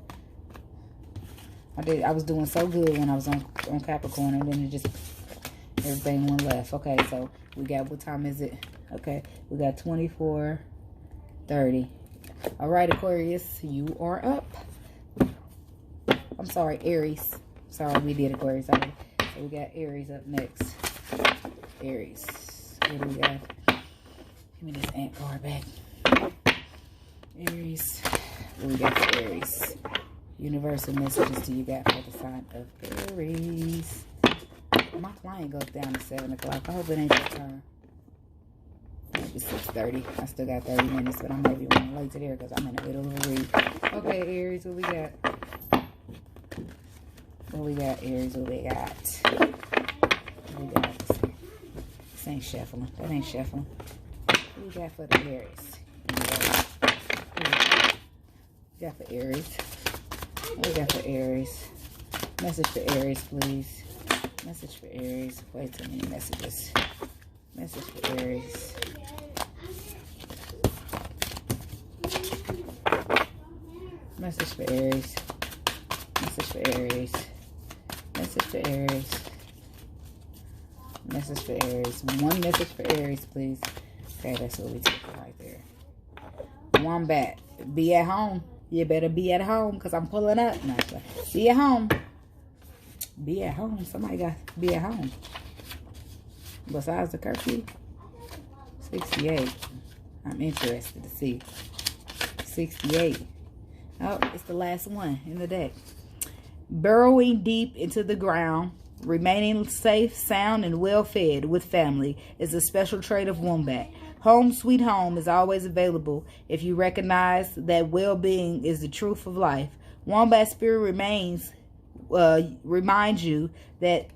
Speaker 1: I was doing so good when I was on Capricorn, and then it just, everything went left. Okay, so we got, what time is it? Okay, we got 24:30. All right, Aquarius, you are up. I'm sorry, Aries. Sorry, we did Aquarius already. So we got Aries up next. Aries. What do we got? Give me this ant card back. Aries. What we got for Aries? Universal messages do you got for the sign of Aries? My client goes down to 7 o'clock. I hope it ain't your turn. Maybe 6:30. I still got 30 minutes, but I might be running late to there because I'm in the middle of a read. Okay, Aries, what we got? What we got, Aries? What we got? What we got? This ain't shuffling. That ain't shuffling. What we got for the Aries? What we got for Aries? What we got for Aries? Message for Aries, please. Message for Aries. Way too many messages. Message for Aries. Message for Aries. Message for Aries. Message for Aries. Message for Aries. One message for Aries, please. Okay, that's what we took right there. Wombat. Be at home. You better be at home because I'm pulling up. No, be at home. Be at home. Somebody got to be at home. Besides the curfew. 68. I'm interested to see. 68. Oh, it's the last one in the deck. Burrowing deep into the ground, remaining safe, sound, and well-fed with family is a special trait of Wombat. Home sweet home is always available if you recognize that well-being is the truth of life. Wombat spirit reminds you that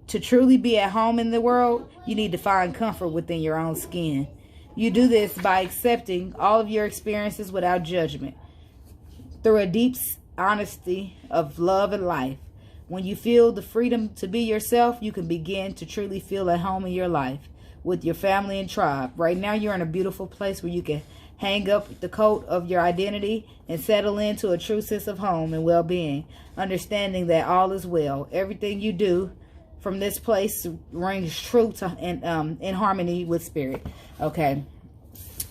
Speaker 1: to truly be at home in the world, you need to find comfort within your own skin. You do this by accepting all of your experiences without judgment. Through a deep honesty of love and life. When you feel the freedom to be yourself, you can begin to truly feel at home in your life with your family and tribe. Right now, you're in a beautiful place where you can Hang up the coat of your identity and settle into a true sense of home and well-being, understanding that all is well. Everything you do from this place rings true to and in harmony with spirit. Okay.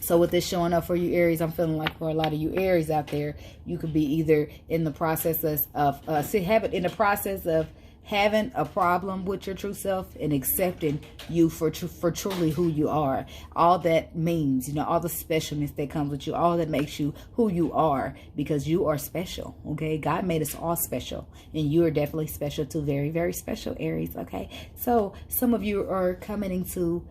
Speaker 1: So with this showing up for you Aries, I'm feeling like for a lot of you Aries out there, you could be either in the process of having a problem with your true self and accepting you for truly who you are. All that means, you know, all the specialness that comes with you, all that makes you who you are, because you are special, okay? God made us all special, and you are definitely special too. Very, very special, Aries, okay? So some of you are coming into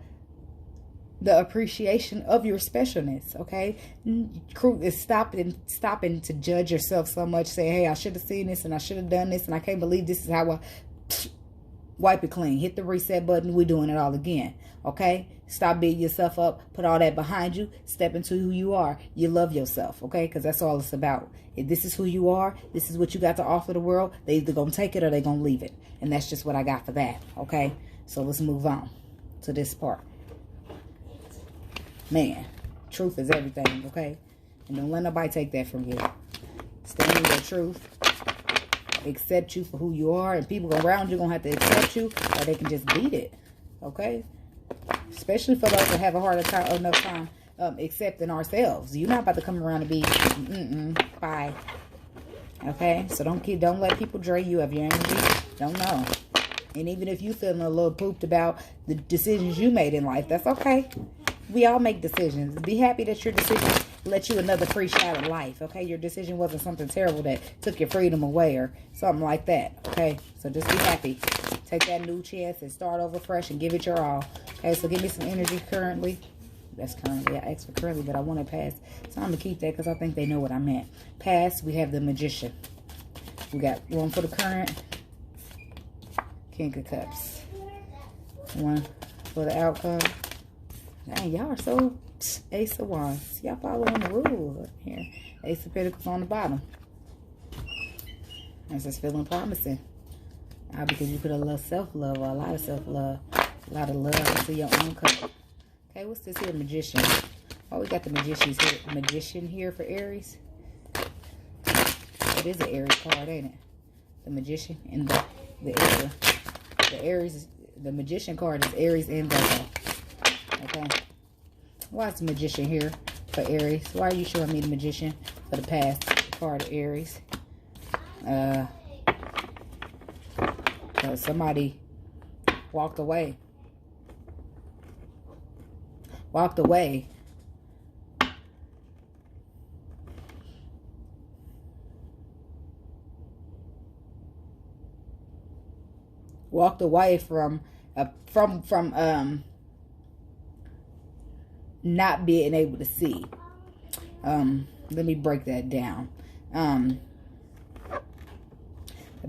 Speaker 1: the appreciation of your specialness, okay? Is stopping to judge yourself so much, say, hey, I should have seen this and I should have done this and I can't believe this is how I wipe it clean. Hit the reset button. We're doing it all again, okay? Stop beating yourself up. Put all that behind you. Step into who you are. You love yourself, okay? Because that's all it's about. If this is who you are, this is what you got to offer the world, they either going to take it or they going to leave it. And that's just what I got for that, okay? So let's move on to this part. Man, truth is everything, okay? And don't let nobody take that from you. Stand in your truth. Accept you for who you are. And people around you going to have to accept you, or they can just beat it, okay? Especially for those that have a harder time, enough time accepting ourselves. You're not about to come around and be, bye. Okay? So don't let people drain you of your energy. Don't know. And even if you feeling a little pooped about the decisions you made in life, that's okay. We all make decisions. Be happy that your decision let you another free shot at life, okay? Your decision wasn't something terrible that took your freedom away or something like that, okay? So just be happy. Take that new chance and start over fresh and give it your all. Okay, so give me some energy currently. That's currently. I asked for currently, but I want to pass. So I'm going to keep that because I think they know what I meant. Pass, we have the Magician. We got one for the current. King of Cups. One for the outcome. Dang, y'all are so Ace of Wands. Y'all following the rules up here. Ace of Pentacles on the bottom. This is feeling promising. Because you put a little self-love or a lot of self-love. A lot of love into your own cup. Okay, what's this here? Magician. Oh, we got the magician here for Aries. It is an Aries card, ain't it? The Magician and the Aries. The Magician card is Aries and Virgo. Okay. Why is the Magician here for Aries? Why are you showing me the Magician for the past card of Aries? Because somebody walked away. Walked away. Walked away from not being able to see. Let me break that down.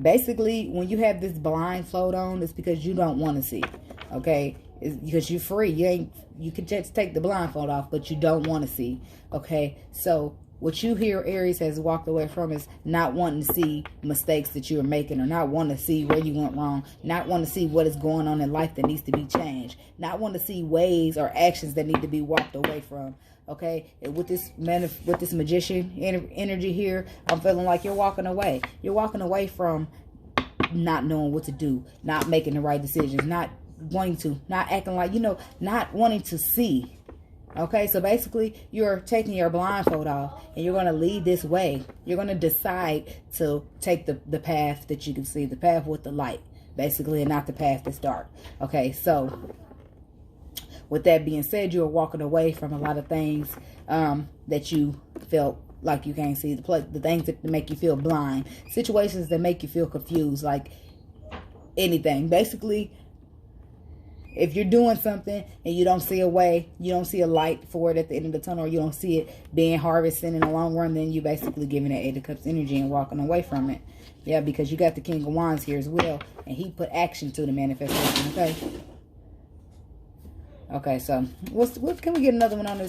Speaker 1: Basically, when you have this blindfold on, it's because you don't want to see. Okay, it's because you're free. You can just take the blindfold off, but you don't want to see. Okay, so what you hear Aries has walked away from is not wanting to see mistakes that you are making, or not wanting to see where you went wrong, not wanting to see what is going on in life that needs to be changed, not wanting to see ways or actions that need to be walked away from. Okay, and with this Magician energy here, I'm feeling like you're walking away. You're walking away from not knowing what to do, not making the right decisions, not wanting to, not acting like, not wanting to see. Okay, so basically you're taking your blindfold off and you're going to lead this way. You're going to decide to take the path that you can see, the path with the light, basically, and not the path that's dark. Okay, so with that being said, you're walking away from a lot of things that you felt like you can't see, the things that make you feel blind, situations that make you feel confused, like anything. Basically, if you're doing something and you don't see a way, you don't see a light for it at the end of the tunnel, or you don't see it being harvested in the long run, then you're basically giving it Eight of Cups energy and walking away from it. Yeah, because you got the King of Wands here as well, and he put action to the manifestation. Okay. Okay, so what can we get another one on the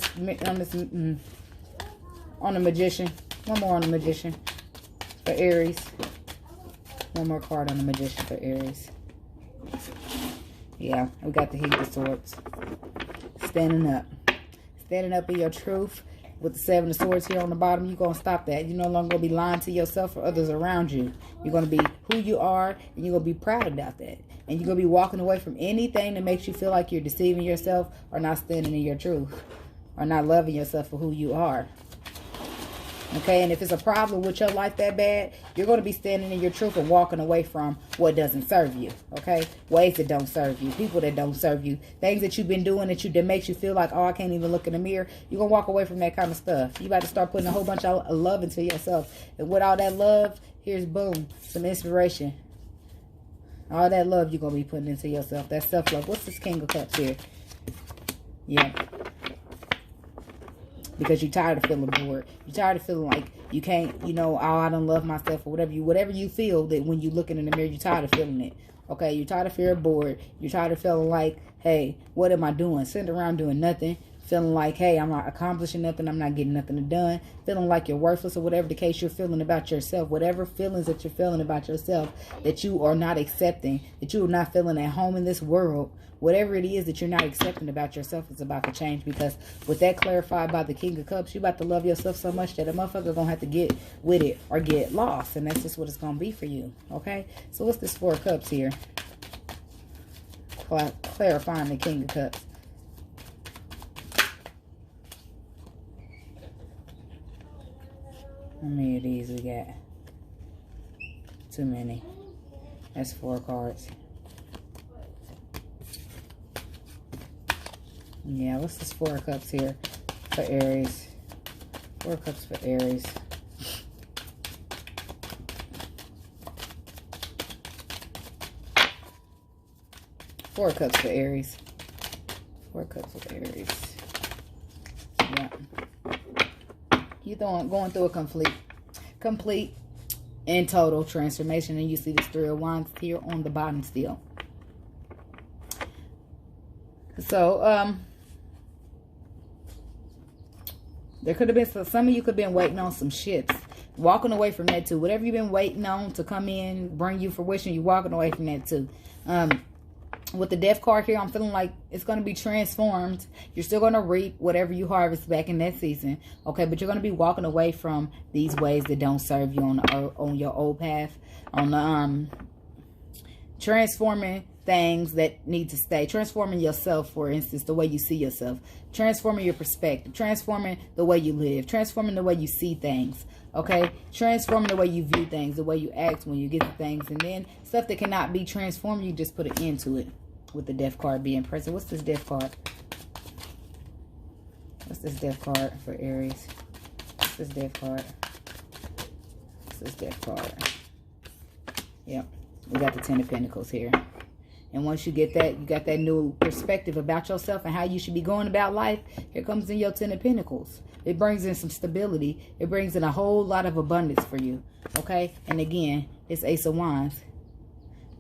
Speaker 1: Magician? One more on the Magician for Aries. One more card on the Magician for Aries. Yeah, we got the King of Swords. Standing up in your truth. with the Seven of Swords here on the bottom, you're going to stop that. You're no longer going to be lying to yourself or others around you. You're going to be who you are, and you're going to be proud about that. And you're going to be walking away from anything that makes you feel like you're deceiving yourself or not standing in your truth or not loving yourself for who you are. Okay, and if it's a problem with your life that bad, you're going to be standing in your truth and walking away from what doesn't serve you. Okay, ways that don't serve you, people that don't serve you, things that you've been doing that makes you feel like, oh, I can't even look in the mirror. You're going to walk away from that kind of stuff. You about to start putting a whole bunch of love into yourself. And with all that love, here's boom, some inspiration. All that love you're going to be putting into yourself. That's self-love. What's this King of Cups here? Yeah. Because you're tired of feeling bored. You're tired of feeling like you can't, oh, I don't love myself or whatever you feel that when you're looking in the mirror, you're tired of feeling it. Okay, you're tired of feeling bored. You're tired of feeling like, hey, what am I doing? Sitting around doing nothing. Feeling like, hey, I'm not accomplishing nothing. I'm not getting nothing done. Feeling like you're worthless or whatever the case you're feeling about yourself. Whatever feelings that you're feeling about yourself that you are not accepting, that you are not feeling at home in this world. Whatever it is that you're not accepting about yourself is about to change, because with that clarified by the King of Cups, you're about to love yourself so much that a motherfucker going to have to get with it or get lost. And that's just what it's going to be for you. Okay? So what's this Four of Cups here? Clarifying the King of Cups. How many of these we got? Too many. That's 4 cards. Yeah, what's this 4 of Cups here for Aries? 4 of Cups for Aries. Four of Cups for Aries. 4 of Cups for Aries. Yeah. You're going through a complete and total transformation. And you see this 3 of Wands here on the bottom still. So, there could have been some of you could have been waiting on some ships. Walking away from that too. Whatever you've been waiting on to come in, bring you fruition, you're walking away from that too. With the Death card here, I'm feeling like it's going to be transformed. You're still going to reap whatever you harvest back in that season. Okay, but you're going to be walking away from these ways that don't serve you on your old path. On the transforming things that need to stay. Transforming yourself, for instance, the way you see yourself. Transforming your perspective. Transforming the way you live. Transforming the way you see things. Okay? Transforming the way you view things. The way you act when you get to things. And then stuff that cannot be transformed, you just put an end to it. With the Death card being present. What's this Death card? What's this Death card for Aries? What's this Death card? What's this Death card? Yep. We got the 10 of Pentacles here. And once you get that, you got that new perspective about yourself and how you should be going about life. Here comes in your 10 of Pentacles. It brings in some stability. It brings in a whole lot of abundance for you. Okay? And again, it's Ace of Wands.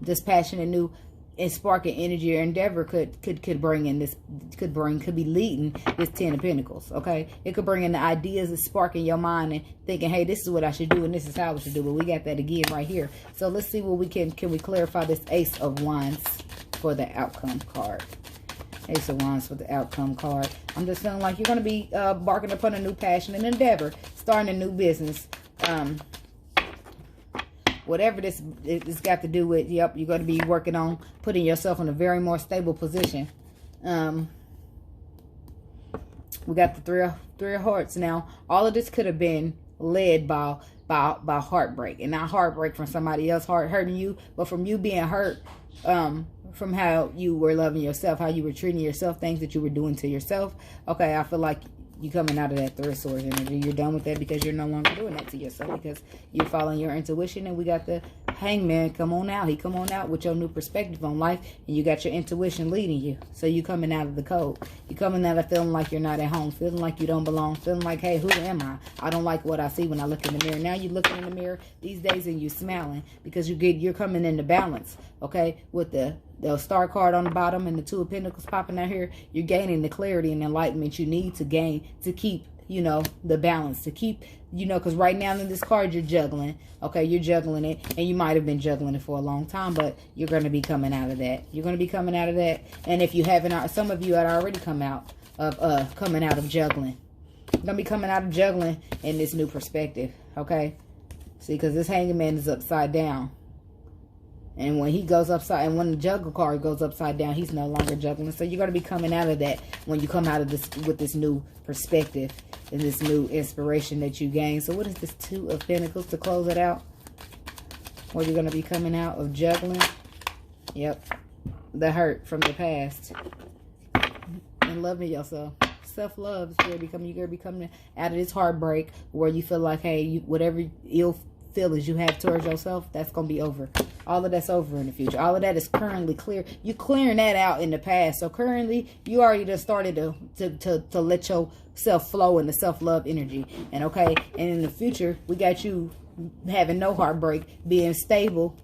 Speaker 1: This passionate new and sparking energy or endeavor could bring in this, could be leading this 10 of Pentacles. Okay? It could bring in the ideas that spark in your mind and thinking, hey, this is what I should do and this is how I should do. But we got that again right here. So let's see what we can we clarify this Ace of Wands for the outcome card. Ace of Wands for the outcome card. I'm just feeling like you're going to be embarking upon a new passion and endeavor, starting a new business. Whatever it's got to do with, yep, you're going to be working on putting yourself in a very more stable position. We got the three of Hearts now. All of this could have been led by heartbreak, and not heartbreak from somebody else hurting you, but from you being hurt from how you were loving yourself, how you were treating yourself, things that you were doing to yourself. Okay, I feel like you coming out of that 3 of Swords energy. You're done with that because you're no longer doing that to yourself, because you're following your intuition. And we got the Hangman come on out. He come on out with your new perspective on life, and you got your intuition leading you. So you coming out of the code. You coming out of feeling like you're not at home, feeling like you don't belong, feeling like, hey, who am I? I don't like what I see when I look in the mirror. Now you're looking in the mirror these days and you smiling because you're coming into balance. Okay, with the Star card on the bottom and the 2 of Pentacles popping out here, you're gaining the clarity and enlightenment you need to gain to keep, the balance, to keep, because right now in this card you're juggling. Okay, you're juggling it, and you might have been juggling it for a long time, but you're going to be coming out of that. You're going to be coming out of that. And if you haven't, some of you had already come out of juggling. You're going to be coming out of juggling in this new perspective, okay? See, because this Hanged Man is upside down. And when he goes upside, and when the juggle card goes upside down, he's no longer juggling. So you're going to be coming out of that when you come out of this with this new perspective and this new inspiration that you gain. So what is this 2 of Pentacles to close it out? Where you're going to be coming out of juggling. Yep. The hurt from the past. And loving yourself. Self-love is going to be coming. You're going to be coming out of this heartbreak where you feel like, hey, whatever ill feelings you have towards yourself, that's going to be over. All of that's over in the future. All of that is currently clear. You're clearing that out in the past. So currently, you already just started to let yourself flow in the self-love energy. And okay, and in the future, we got you having no heartbreak, being stable,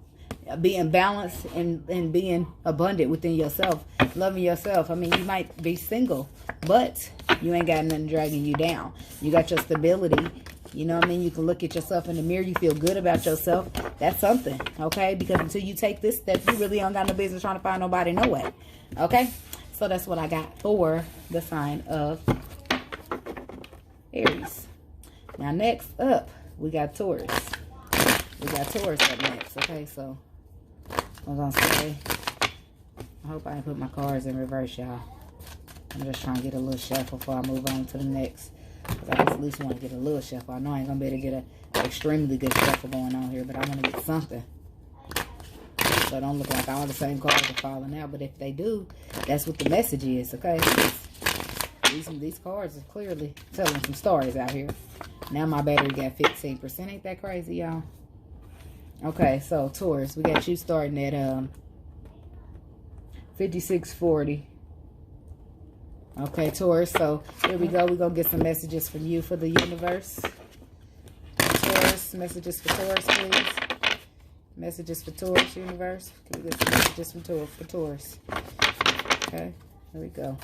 Speaker 1: being balanced, and being abundant within yourself, loving yourself. I mean, you might be single, but you ain't got nothing dragging you down. You got your stability. You know what I mean? You can look at yourself in the mirror. You feel good about yourself. That's something, okay? Because until you take this step, you really don't got no business trying to find nobody, no way. Okay? So that's what I got for the sign of Aries. Now, next up, we got Taurus. We got Taurus up next, okay? So, I was going to say, I hope I didn't put my cards in reverse, y'all. I'm just trying to get a little shuffle before I move on to the next. Because I just at least want to get a little shuffle. I know I ain't going to be able to get an extremely good shuffle going on here, but I want to get something. So it don't look like all the same cards are falling out. But if they do, that's what the message is, okay? These cards are clearly telling some stories out here. Now my battery got 15%. Ain't that crazy, y'all? Okay, so Taurus, we got you starting at 5640. Okay, Taurus, so here we go. We're going to get some messages from you for the universe. Taurus, messages for Taurus, please. Messages for Taurus, universe. Can we get some messages from Taurus for Taurus? Okay, here we go.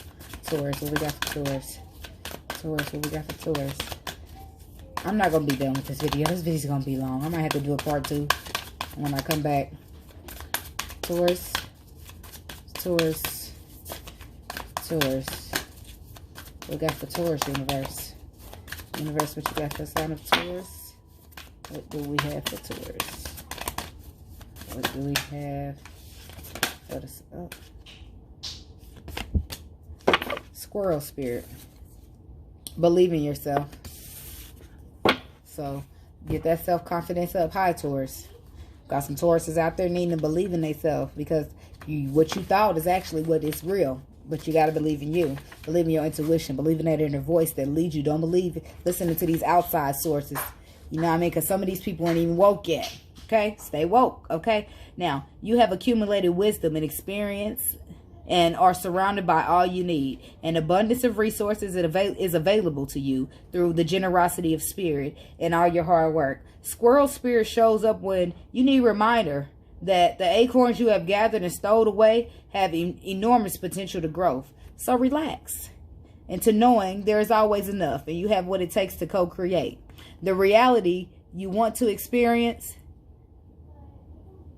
Speaker 1: Taurus, what we got for Taurus? Taurus, what we got for Taurus? I'm not going to be done with this video. This video's going to be long. I might have to do a part 2 when I come back. Taurus, Taurus, Taurus. What we got for Taurus, universe? Universe, what you got for the sign of Taurus? What do we have for Taurus? What do we have for this? Oh. Squirrel spirit. Believe in yourself. So, get that self-confidence up high, Taurus. Got some Tauruses out there needing to believe in themselves because what you thought is actually what is real. But you got to believe in you. Believe in your intuition. Believe in that inner voice that leads you. Don't believe listening to these outside sources. You know what I mean? Because some of these people ain't even woke yet. Okay? Stay woke. Okay? Now, you have accumulated wisdom and experience and are surrounded by all you need. An abundance of resources is available to you through the generosity of spirit and all your hard work. Squirrel spirit shows up when you need a reminder that the acorns you have gathered and stowed away have enormous potential to growth. So relax into knowing there is always enough and you have what it takes to co-create. The reality you want to experience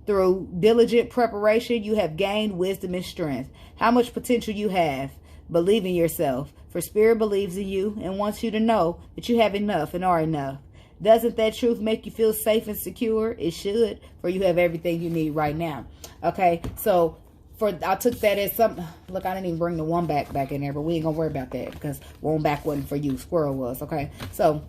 Speaker 1: through diligent preparation, you have gained wisdom and strength. How much potential you have. Believe in yourself. For spirit believes in you and wants you to know that you have enough and are enough. Doesn't that truth make you feel safe and secure? It should, for you have everything you need right now. Okay, so I took that as something. Look, I didn't even bring the one back in there, but we ain't gonna worry about that because one back wasn't for you. Squirrel was. Okay, so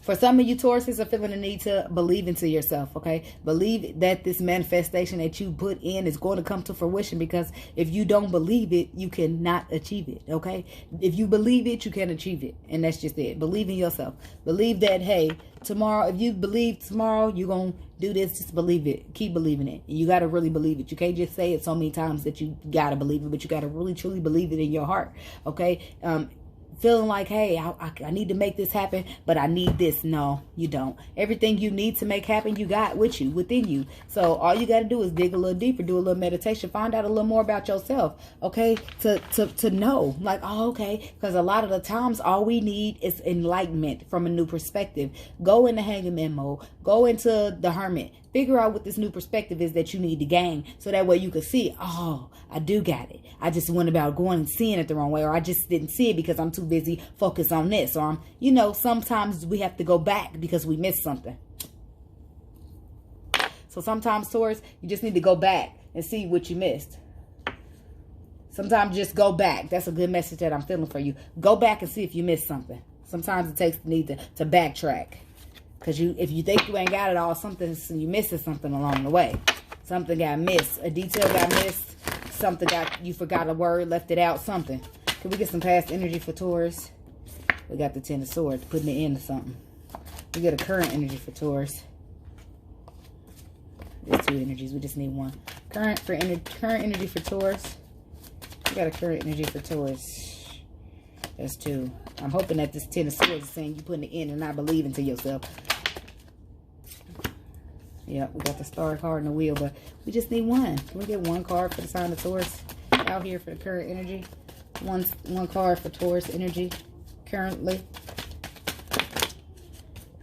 Speaker 1: for some of you Tauruses are feeling the need to believe into yourself, okay? Believe that this manifestation that you put in is going to come to fruition, because if you don't believe it, you cannot achieve it, okay? If you believe it, you can achieve it, and that's just it. Believe in yourself. Believe that, hey, tomorrow, if you believe tomorrow you're going to do this, just believe it. Keep believing it. You got to really believe it. You can't just say it so many times that you got to believe it, but you got to really, truly believe it in your heart, okay? Feeling like, hey, I need to make this happen, but I need this. No, you don't. Everything you need to make happen, you got with you, within you. So all you got to do is dig a little deeper, do a little meditation, find out a little more about yourself, okay? To know, like, oh, okay, because a lot of the times all we need is enlightenment from a new perspective. Go into hanging man mode. Go into the hermit. Figure out what this new perspective is that you need to gain. So that way you can see, oh, I do got it. I just went about going and seeing it the wrong way. Or I just didn't see it because I'm too busy focused on this. Or, you know, sometimes we have to go back because we missed something. So sometimes, Taurus, you just need to go back and see what you missed. Sometimes just go back. That's a good message that I'm feeling for you. Go back and see if you missed something. Sometimes it takes the need to backtrack. Because if you think you ain't got it all, you missing something along the way. Something got missed. A detail got missed. You forgot a word, left it out, something. Can we get some past energy for Taurus? We got the Ten of Swords, putting it into something. We get a current energy for Taurus. There's two energies. We just need one. Current energy for Taurus. We got a current energy for Taurus. That's two. I'm hoping that this Ten of Swords is saying you putting it in and not believing to yourself. Yeah, we got the Star card and the Wheel, but we just need one. Can we get one card for the sign of Taurus out here for the current energy? One card for Taurus energy currently.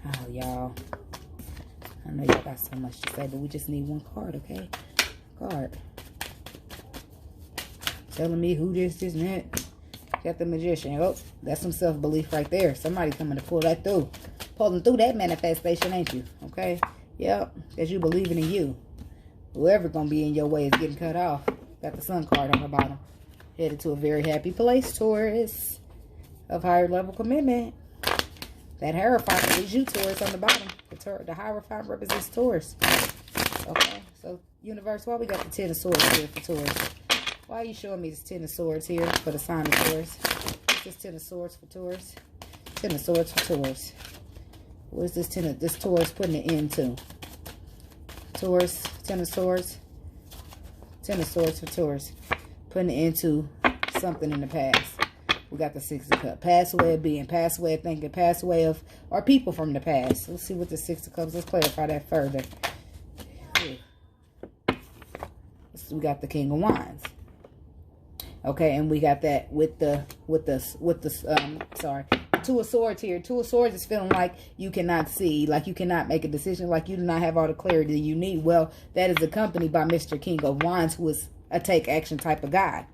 Speaker 1: Oh, y'all. I know y'all got so much to say, but we just need one card, okay? Card. Telling me who this is, man. Got the Magician. Oh, that's some self-belief right there. Somebody coming to pull that through. Pulling through that manifestation, ain't you? Okay? Yep. Because you believing in you. Whoever gonna be in your way is getting cut off. Got the Sun card on the bottom. Headed to a very happy place, Taurus. Of higher level commitment. That Hierophant is you, Taurus, on the bottom. The Hierophant represents Taurus. Okay? So, universe, why we got the Ten of Swords here for Taurus? Why are you showing me this Ten of Swords here for the sign of Taurus? What's this Ten of Swords for Taurus? Ten of Swords for Taurus. Where's this Taurus putting it into? Taurus, Ten of Swords. Ten of Swords for Taurus. Putting it into something in the past. We got the Six of Cups. Past way of being, past way of thinking, past way of our people from the past. Let's see what the Six of Cups. Let's clarify that further. We got the King of Wands. Okay, and we got that with the Two of Swords here. Two of Swords is feeling like you cannot see, like you cannot make a decision, like you do not have all the clarity you need. Well, that is accompanied by Mr. King of Wands, who is a take action type of guy.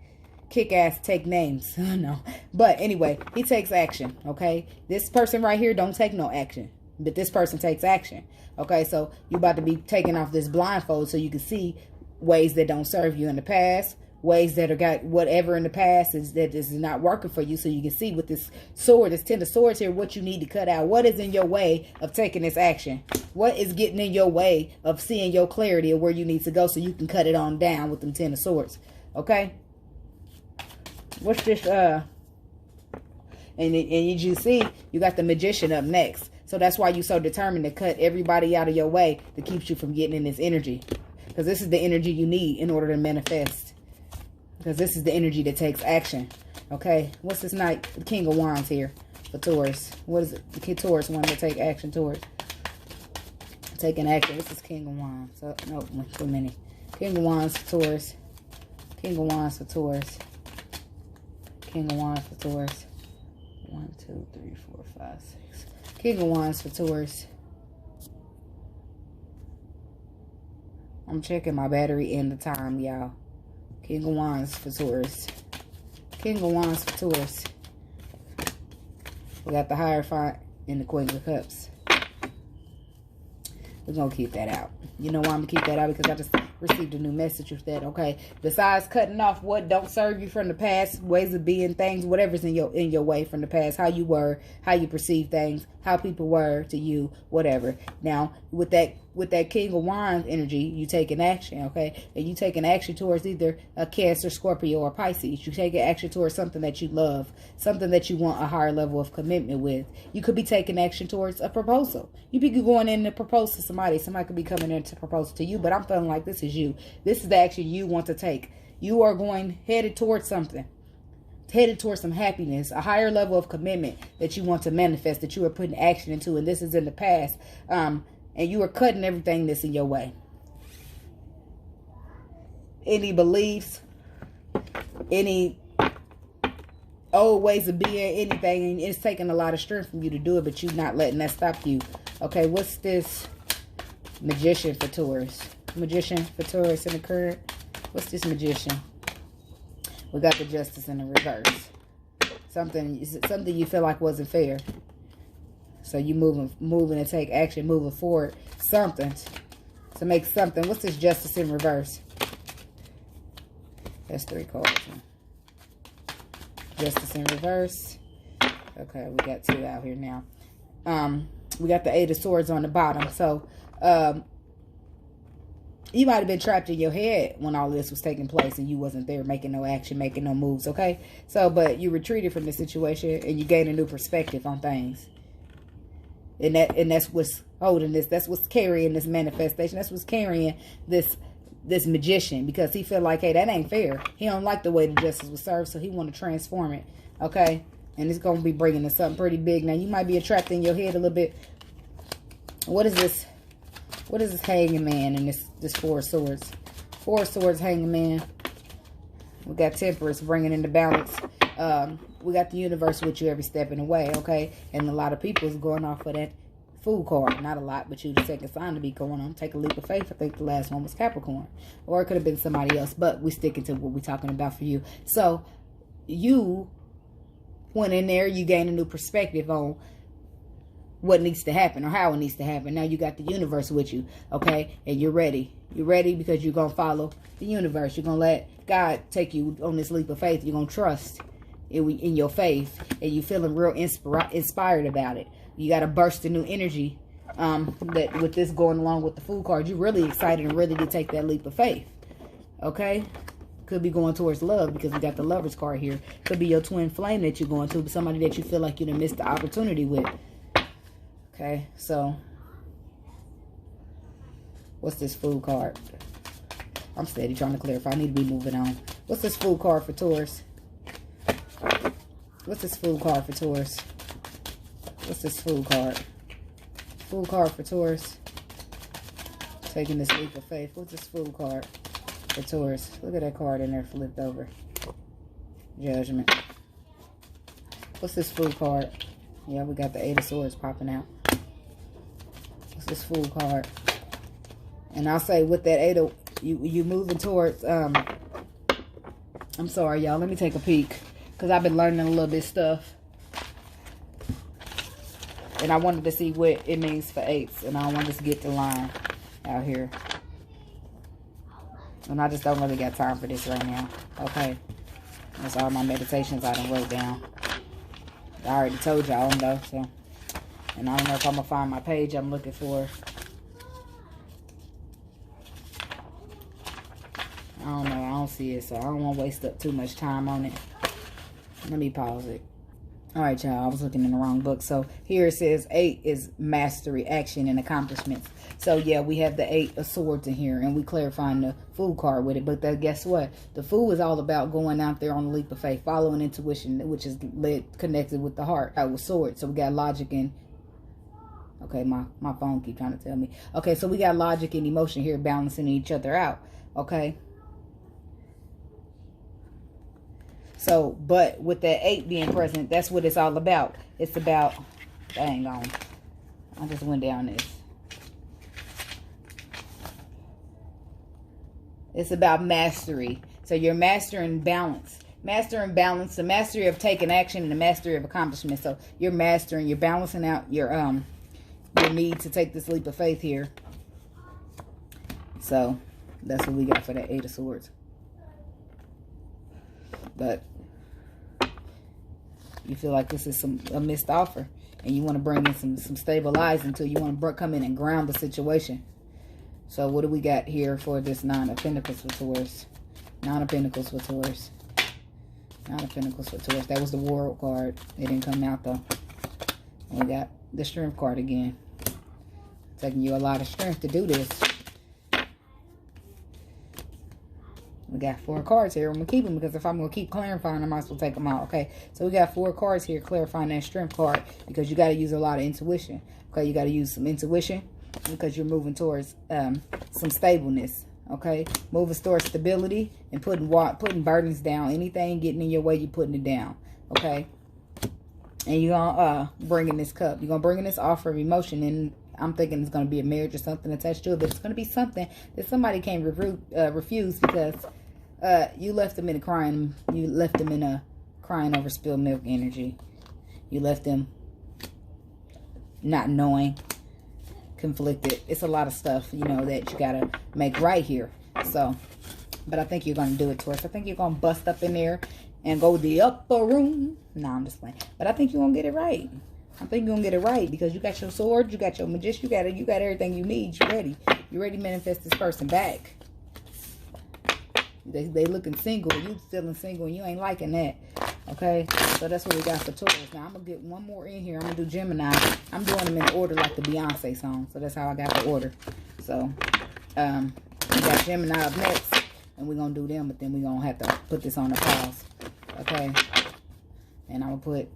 Speaker 1: Kick ass, take names. No. But anyway, he takes action. Okay. This person right here don't take no action. But this person takes action. Okay. So you about to be taking off this blindfold so you can see ways that don't serve you in the past. Ways that are got whatever in the past that is not working for you, so you can see with this sword, this Ten of Swords here, what you need to cut out. What is in your way of taking this action? What is getting in your way of seeing your clarity of where you need to go so you can cut it on down with them Ten of Swords? Okay? What's this? And as you see, you got the Magician up next. So that's why you're so determined to cut everybody out of your way that keeps you from getting in this energy. Because this is the energy you need in order to manifest. Because this is the energy that takes action. Okay. What's this Knight? The King of Wands here for Taurus. What is it? The Taurus wanting to take action towards. Taking action. This is King of Wands. So, no, too many. King of Wands for Taurus. King of Wands for Taurus. King of Wands for Taurus. 1, 2, 3, 4, 5, 6. King of Wands for Taurus. I'm checking my battery and the time, y'all. King of Wands for Taurus. King of Wands for Taurus. We got the Hierophant and the Queen of Cups. We're going to keep that out. You know why I'm going to keep that out? Because I just received a new message with that, okay? Besides cutting off what don't serve you from the past, ways of being, things, whatever's in your way from the past, how you were, how you perceive things, how people were to you, whatever. Now, with that King of Wands energy, you taking action, okay? And you taking action towards either a Cancer, Scorpio, or Pisces. You taking action towards something that you love, something that you want a higher level of commitment with. You could be taking action towards a proposal. You could be going in to propose to somebody. Somebody could be coming in to propose to you, but I'm feeling like this is you. This is the action you want to take. You are headed towards something. Headed towards some happiness, a higher level of commitment that you want to manifest, that you are putting action into, and this is in the past. And you are cutting everything that's in your way. Any beliefs, any old ways of being, anything, it's taking a lot of strength from you to do it, but you're not letting that stop you. Okay, what's this Magician for Taurus. Magician for Taurus in the current. What's this Magician? We got the Justice in the reverse. Something you feel like wasn't fair. So you moving to take action, moving forward. Something to make something. What's this Justice in reverse? That's 3 cards. Justice in reverse. Okay, we got 2 out here now. We got the 8 of Swords on the bottom. So, you might have been trapped in your head when all this was taking place and you wasn't there making no action, making no moves, okay? So, but you retreated from the situation and you gained a new perspective on things. And that's what's holding this. That's what's carrying this manifestation. That's what's carrying this magician, because he feel like, hey, that ain't fair. He don't like the way the justice was served, so he want to transform it, okay? And it's going to be bringing us something pretty big. Now, you might be trapped in your head a little bit. What is this? What is this Hanging Man and this 4 of Swords? 4 of Swords, Hanging Man. We got Temperance bringing into balance. We got the universe with you every step in the way, okay? And a lot of people is going off of that Fool card. Not a lot, but you the second sign to be going on. Take a leap of faith. I think the last one was Capricorn. Or it could have been somebody else, but we sticking to what we're talking about for you. So, you went in there, you gained a new perspective on what needs to happen or how it needs to happen. Now you got the universe with you, okay? And you're ready. You're ready because you're going to follow the universe. You're going to let God take you on this leap of faith. You're going to trust in your faith. And you're feeling real inspired about it. You got a burst of new energy that with this going along with the Fool card. You're really excited and ready to take that leap of faith, okay? Could be going towards love because we got the Lovers card here. Could be your twin flame that you're going to, but somebody that you feel like you done missed the opportunity with. Okay, so what's this Fool card? I'm steady trying to clarify. I need to be moving on. What's this Fool card for Taurus? What's this Fool card for Taurus? What's this Fool card? Fool card for Taurus. Taking this leap of faith. What's this Fool card for Taurus? Look at that card in there flipped over. Judgment. What's this Fool card? Yeah, we got the 8 of Swords popping out. What's this Fool card? And I'll say with that 8 of... You moving towards... I'm sorry, y'all. Let me take a peek. Because I've been learning a little bit stuff. And I wanted to see what it means for 8s. And I wanted to get the line out here. And I just don't really got time for this right now. Okay. That's all my meditations I done wrote down. I already told y'all though, so. And I don't know if I'm going to find my page I'm looking for. I don't know. I don't see it, so I don't want to waste up too much time on it. Let me pause it. Alright, y'all. I was looking in the wrong book. So, here it says 8 is mastery, action, and accomplishments. So, yeah, we have the 8 of Swords in here. And we clarifying the Fool card with it. But guess what? The Fool is all about going out there on the leap of faith. Following intuition, which is connected with the heart. With Swords. So, we got logic and... Okay, my phone keep trying to tell me. Okay, so we got logic and emotion here balancing each other out. Okay. So, but with that 8 being present, that's what it's all about. It's about, dang on. I just went down this. It's about mastery. So you're mastering balance. Mastering balance, the mastery of taking action and the mastery of accomplishment. So you're mastering, you're balancing out your need to take this leap of faith here. So that's what we got for that 8 of Swords. But you feel like this is a missed offer. And you want to bring in some stabilizing until you want to come in and ground the situation. So what do we got here for this 9 of Pentacles for Taurus? 9 of Pentacles for Taurus. 9 of Pentacles for Taurus. That was the World card. It didn't come out though. And we got the Strength card again. Taking you a lot of strength to do this. We got 4 cards here. I'm going to keep them because if I'm going to keep clarifying, I might as well take them out. Okay, so we got 4 cards here clarifying that Strength card because you got to use a lot of intuition. Okay, you got to use some intuition because you're moving towards some stableness. Okay, moving towards stability and putting burdens down. Anything getting in your way, you're putting it down. Okay, and you're going to bring in this cup. You're going to bring in this offer of emotion and I'm thinking it's going to be a marriage or something attached to it, but it's going to be something that somebody can't refuse, because you left them in a crying over spilled milk energy. You left them not knowing, conflicted. It's a lot of stuff, you know, that you got to make right here. So, but I think you're going to do it, Taurus. I think you're going to bust up in there and go to the upper room. No, I'm just playing. But I think you're going to get it right. I think you're going to get it right, because you got your sword, you got your magician, you got everything you need. You're ready. You're ready to manifest this person back. They looking single. You feeling single, and you ain't liking that. Okay? So that's what we got for Taurus. Now, I'm going to get one more in here. I'm going to do Gemini. I'm doing them in order like the Beyonce song. So that's how I got the order. So, we got Gemini up next. And we're going to do them, but then we're going to have to put this on the pause. Okay? And I'm going to put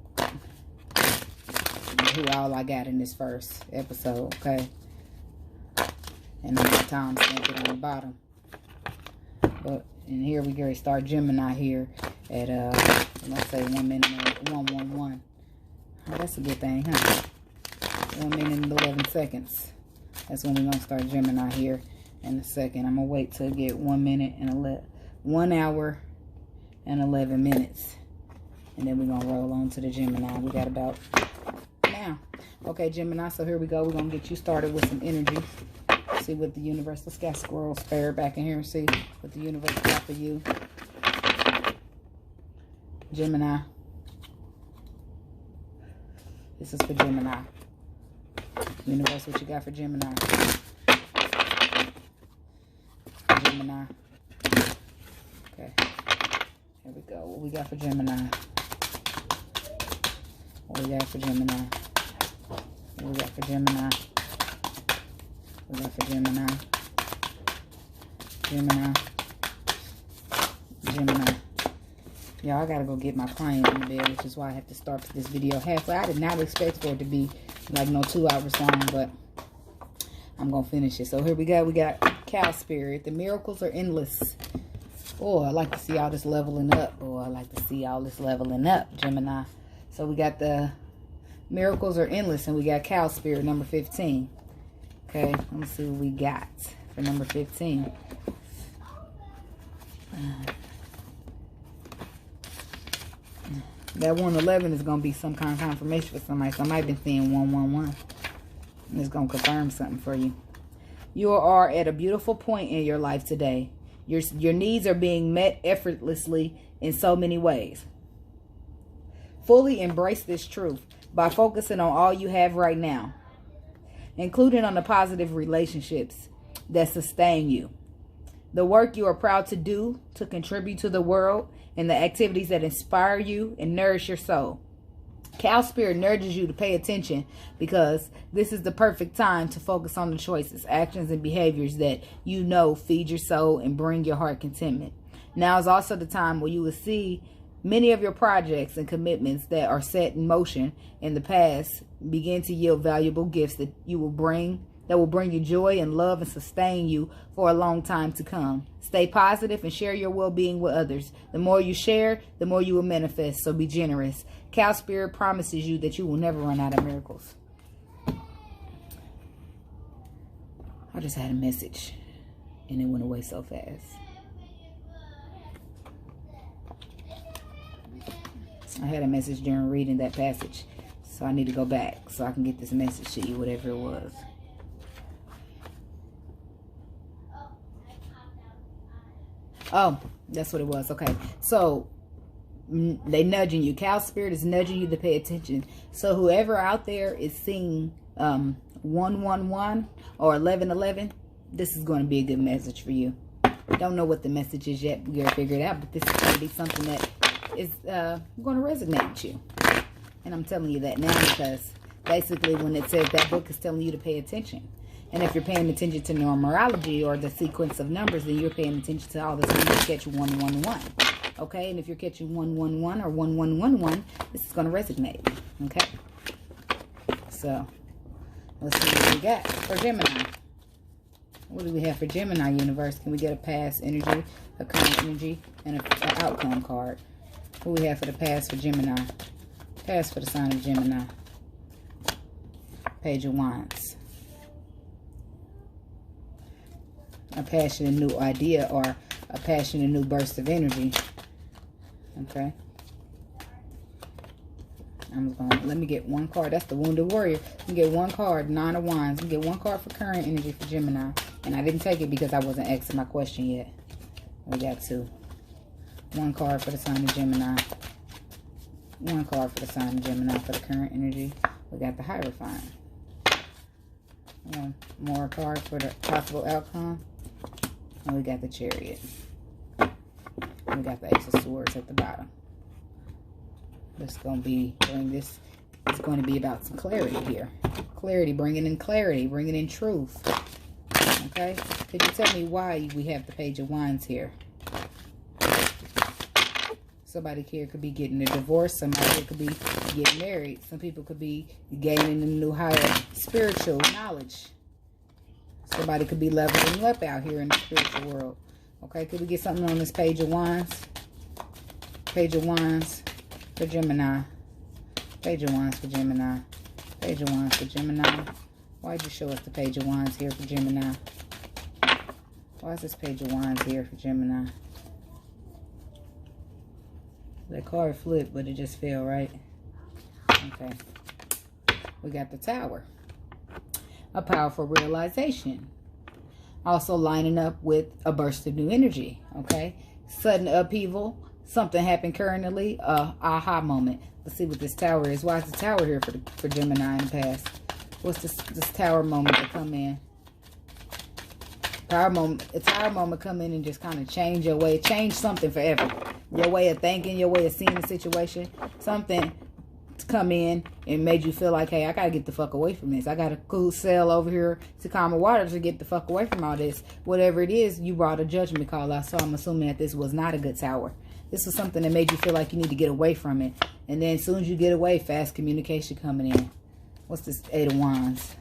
Speaker 1: who all I got in this first episode, okay? And then the time stamp it on the bottom. But, and here we go, start Gemini here at, let's say 1 minute and 111. Oh, that's a good thing, huh? 1 minute and 11 seconds. That's when we're going to start Gemini here in a second. I'm going to wait till get 1 minute and 1 hour and 11 minutes. And then we're going to roll on to the Gemini. We got about now. Okay, Gemini, so here we go. We're going to get you started with some energy. See what the universe, let's get squirrel spare back in here and see what the universe got for you. Gemini. This is for Gemini. Universe, what you got for Gemini? Gemini. Okay. Here we go. What we got for Gemini? What we got for Gemini? What we got for Gemini? What we got for Gemini? Gemini. Gemini. Y'all, I gotta go get my client in the bed, which is why I have to start this video halfway. I did not expect for it to be like no 2 hours long, but I'm gonna finish it. So here we go. We got Cow Spirit. The miracles are endless. Oh, I like to see all this leveling up. Oh, I like to see all this leveling up, Gemini. So we got the miracles are endless, and we got Cow Spirit, number 15. Okay, let me see what we got for number 15. That 111 is going to be some kind of confirmation for somebody. So I might have been seeing 111. And it's going to confirm something for you. You are at a beautiful point in your life today. Your needs are being met effortlessly in so many ways. Fully embrace this truth by focusing on all you have right now, including on the positive relationships that sustain you, the work you are proud to do to contribute to the world, and the activities that inspire you and nourish your soul. Cow Spirit nudges you to pay attention, because this is the perfect time to focus on the choices, actions, and behaviors that you know feed your soul and bring your heart contentment. Now is also the time where you will see many of your projects and commitments that are set in motion in the past begin to yield valuable gifts that will bring you joy and love and sustain you for a long time to come. Stay positive and share your well-being with others. The more you share, the more you will manifest, so be generous. Cow Spirit promises you that you will never run out of miracles. I just had a message, and it went away so fast. I had a message during reading that passage, so I need to go back so I can get this message to you, whatever it was. Oh, that's what it was. Okay, so they nudging you. Cow Spirit is nudging you to pay attention. So whoever out there is seeing 111 or 1111, this is going to be a good message for you. Don't know what the message is yet. We're going to figure it out, but this is going to be something that is going to resonate with you. And I'm telling you that now because basically when it says that book is telling you to pay attention. And if you're paying attention to numerology or the sequence of numbers, then you're paying attention to all the time you catch 111. Okay? And if you're catching 111 or 1111, this is going to resonate. Okay? So, let's see what we got for Gemini. What do we have for Gemini universe? Can we get a past energy, a current energy, and an outcome card? What do we have for the past for Gemini? Past for the sign of Gemini. Page of Wands. a passionate new idea or a passionate new burst of energy. Okay. Let me get one card. That's the Wounded Warrior. Let me get one card, Nine of Wands. Let me get one card for current energy for Gemini. And I didn't take it because I wasn't asking my question yet. We got two. One card for the sign of Gemini. One card for the sign of Gemini for the current energy. We got the Hierophant. One more card for the possible outcome. And we got the Chariot. And we got the Ace of Swords at the bottom. It's going to be it's going to be about some clarity here. Clarity, bringing in clarity, bringing in truth. Okay? Could you tell me why we have the Page of Wands here? Somebody here could be getting a divorce. Somebody here could be getting married. Some people could be gaining a new higher spiritual knowledge. Somebody could be leveling up out here in the spiritual world. Okay? Could we get something on this Page of Wands? Page of Wands for Gemini. Page of Wands for Gemini. Page of Wands for Gemini. Why'd you show us the Page of Wands here for Gemini? Why is this Page of Wands here for Gemini? That card flipped, but it just fell, right? Okay. We got the Tower. A powerful realization. Also lining up with a burst of new energy. Okay. Sudden upheaval. Something happened currently. Aha moment. Let's see what this Tower is. Why is the Tower here for Gemini in the past? What's this Tower moment to come in? A Tower moment come in and just kind of change your way. Change something forever. Your way of thinking, your way of seeing the situation. Something to come in and made you feel like, hey, I got to get the fuck away from this. I got to cool sail over here to calmer waters to get the fuck away from all this. Whatever it is, you brought a judgment call out. So I'm assuming that this was not a good Tower. This was something that made you feel like you need to get away from it. And then as soon as you get away, fast communication coming in. What's this Eight of Wands?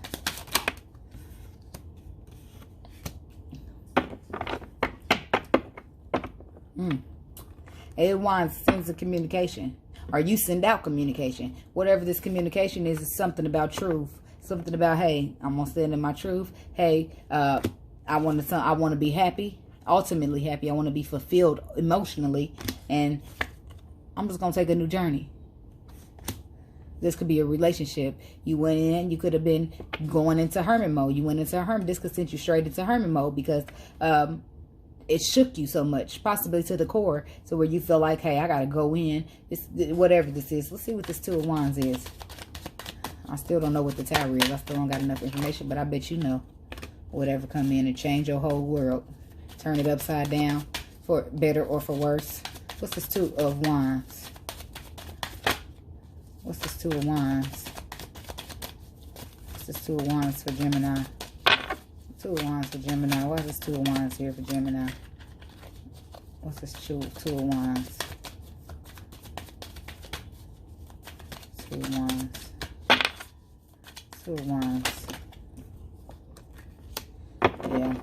Speaker 1: Eight of Wands sends a communication. Or you send out communication. Whatever this communication is something about truth. Something about, hey, I'm going to stand in my truth. Hey, I want to be happy. Ultimately happy. I want to be fulfilled emotionally. And I'm just going to take a new journey. This could be a relationship. You went in, you could have been going into hermit mode. You went into hermit. This could send you straight into hermit mode because it shook you so much, possibly to the core, so where you feel like, hey, I got to go in. Whatever this is. Let's see what this Two of Wands is. I still don't know what the Tower is. I still don't got enough information, but I bet you know. Whatever come in and change your whole world. Turn it upside down for better or for worse. What's this Two of Wands? What's this Two of Wands? What's this Two of Wands for Gemini? Two of Wands for Gemini. Why is this Two of Wands here for Gemini? What's this Two of Wands? Two of Wands. Two of Wands. Yeah.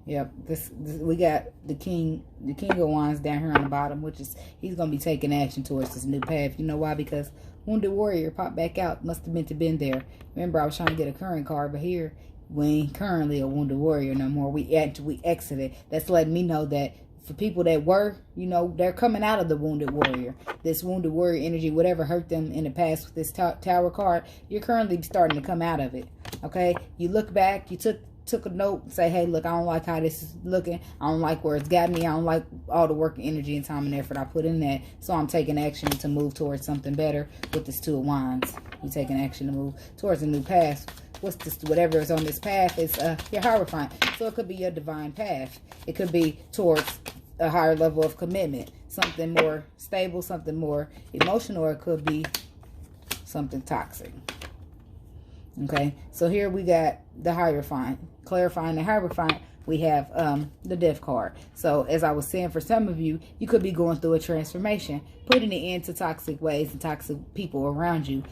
Speaker 1: Yep. This we got the King of Wands down here on the bottom, which is he's gonna be taking action towards this new path. You know why? Because Wounded Warrior popped back out. Must have meant to been there. Remember, I was trying to get a current card, but here we ain't currently a Wounded Warrior no more. We exited. That's letting me know that for people that were, you know, they're coming out of the Wounded Warrior. This Wounded Warrior energy, whatever hurt them in the past with this Tower card, you're currently starting to come out of it. Okay? You look back, you took a note and say, hey, look, I don't like how this is looking. I don't like where it's got me. I don't like all the work, energy, and time and effort I put in that. So I'm taking action to move towards something better with this Two of Wands. You're taking action to move towards a new path. What's this? Whatever is on this path is your Hierophant. So it could be your divine path. It could be towards a higher level of commitment. Something more stable, something more emotional, or it could be something toxic. Okay, so here we got the Hierophant. Clarifying the Hierophant, we have the Death card. So as I was saying, for some of you, you could be going through a transformation, putting it into toxic ways and toxic people around you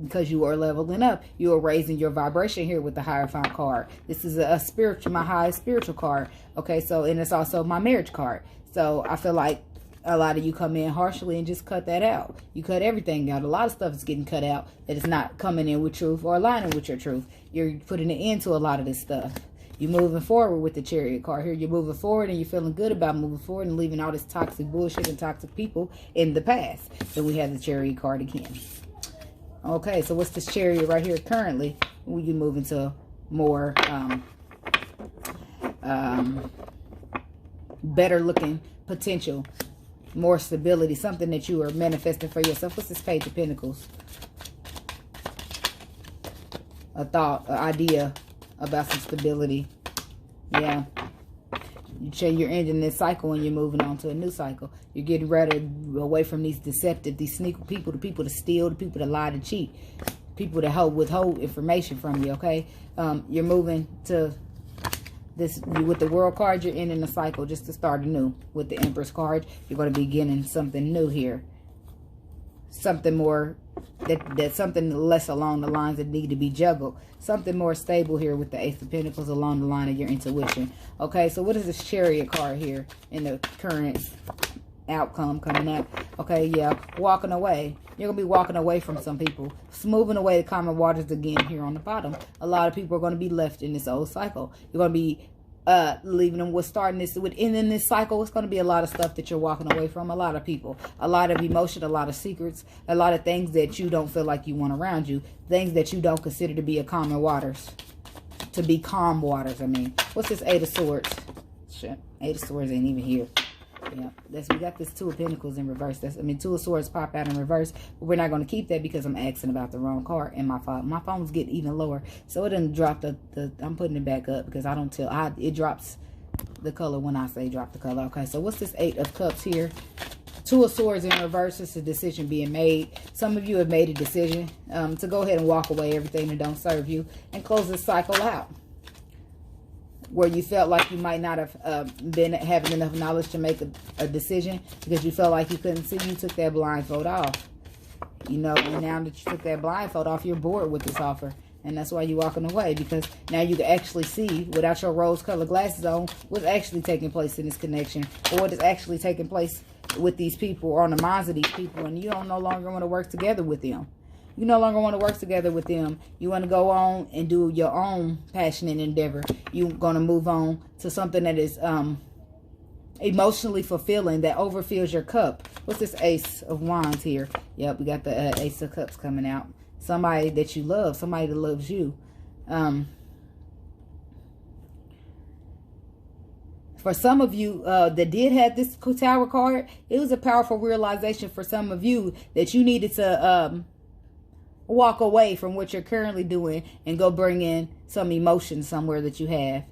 Speaker 1: because you are leveling up. You are raising your vibration here with the Hierophant card. This is a spiritual, my highest spiritual card. Okay, so, and it's also my marriage card. So I feel like a lot of you come in harshly and just cut that out. You cut everything out. A lot of stuff is getting cut out that is not coming in with truth or aligning with your truth. You're putting an end to a lot of this stuff. You're moving forward with the Chariot card here. You're moving forward and you're feeling good about moving forward and leaving all this toxic bullshit and toxic people in the past. So we have the Chariot card again. Okay, so what's this Chariot right here currently? We can move into more better looking potential, more stability, something that you are manifesting for yourself. What's this Page of Pentacles? A thought, an idea about some stability. Yeah. You're ending this cycle and you're moving on to a new cycle. You're getting away from these deceptive, these sneaky people, the people that steal, the people that lie to cheat, people that withhold information from you, okay? You're moving to this, with the World card, you're ending a cycle just to start anew. With the Empress card, you're going to be beginning something new here. Something more, that's something less along the lines that need to be juggled. Something more stable here with the Ace of Pentacles along the line of your intuition. Okay, so what is this Chariot card here in the current outcome coming up? Okay, yeah, walking away. You're going to be walking away from some people. Moving away the common waters again here on the bottom. A lot of people are going to be left in this old cycle. You're going to be leaving them with starting this within this cycle. It's going to be a lot of stuff that you're walking away from. A lot of people, a lot of emotion, a lot of secrets, a lot of things that you don't feel like you want around you, things that you don't consider to be a common waters, to be calm waters. I mean, what's this Eight of Swords? Shit, Eight of Swords ain't even here. Yeah, we got this Two of Pentacles in reverse. Two of Swords pop out in reverse, but we're not going to keep that because I'm asking about the wrong card, and my phone's getting even lower, so it didn't drop the I'm putting it back up because I don't tell. It drops the color when I say drop the color. Okay, so what's this Eight of Cups here? Two of Swords in reverse. It's a decision being made. Some of you have made a decision to go ahead and walk away everything that don't serve you and close this cycle out, where you felt like you might not have been having enough knowledge to make a decision because you felt like you couldn't see. You took that blindfold off. You know, and now that you took that blindfold off, you're bored with this offer. And that's why you're walking away, because now you can actually see, without your rose-colored glasses on, what's actually taking place in this connection, or what is actually taking place with these people, or on the minds of these people, and you don't no longer want to work together with them. You no longer want to work together with them. You want to go on and do your own passionate endeavor. You're going to move on to something that is emotionally fulfilling, that overfills your cup. What's this Ace of Wands here? Yep, we got the Ace of Cups coming out. Somebody that you love, somebody that loves you. For some of you that did have this Tower card, it was a powerful realization for some of you that you needed to walk away from what you're currently doing and go bring in some emotion somewhere that you have.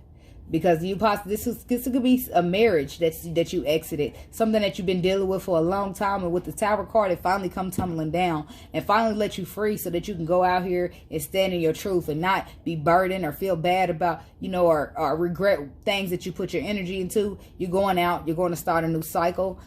Speaker 1: Because you possibly, this could be a marriage that you exited, something that you've been dealing with for a long time, and with the Tower card, it finally come tumbling down and finally let you free, so that you can go out here and stand in your truth and not be burdened or feel bad about, you know, or regret things that you put your energy into. You're going out, you're going to start a new cycle.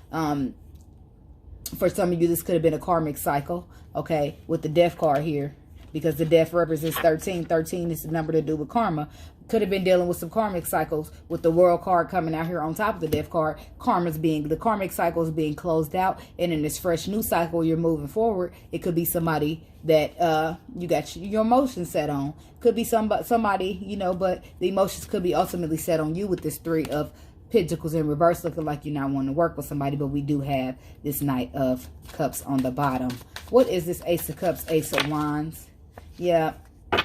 Speaker 1: For some of you, this could have been a karmic cycle, okay, with the Death card here, because the Death represents 13. 13 is the number to do with karma. Could have been dealing with some karmic cycles with the World card coming out here on top of the Death card. The karmic cycle is being closed out, and in this fresh new cycle, you're moving forward. It could be somebody that you got your emotions set on. Could be somebody, you know, but the emotions could be ultimately set on you with this Three of Pentacles in reverse, looking like you're not wanting to work with somebody, but we do have this Knight of Cups on the bottom. What is this Ace of Cups, Ace of Wands? Yeah,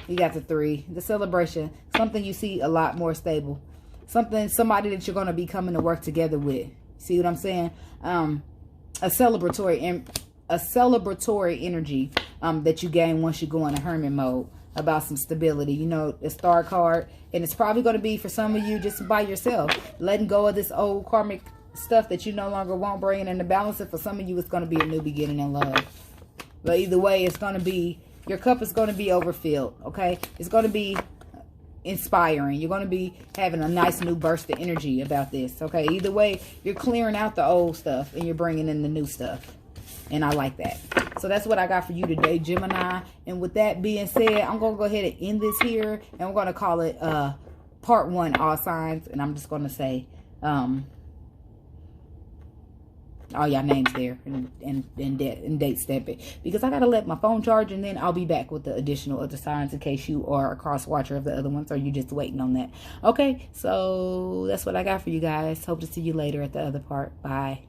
Speaker 1: you got the Three, the celebration, something you see a lot more stable, somebody that you're going to be coming to work together with. See what I'm saying? A celebratory energy that you gain once you go in a hermit mode, about some stability. You know, the Star card, and it's probably going to be for some of you just by yourself, letting go of this old karmic stuff that you no longer want, bringing in the balance. And for some of you, it's going to be a new beginning in love. But either way, it's going to be, your cup is going to be overfilled, okay? It's going to be inspiring. You're going to be having a nice new burst of energy about this, okay? Either way, you're clearing out the old stuff and you're bringing in the new stuff. And I like that. So that's what I got for you today, Gemini. And with that being said, I'm going to go ahead and end this here. And we're going to call it part 1, all signs. And I'm just going to say, all y'all names there and dates that bit, because I gotta let my phone charge, and then I'll be back with the additional other signs in case you are a cross watcher of the other ones, or you just waiting on that. Okay, so that's what I got for you guys. Hope to see you later at the other part. Bye.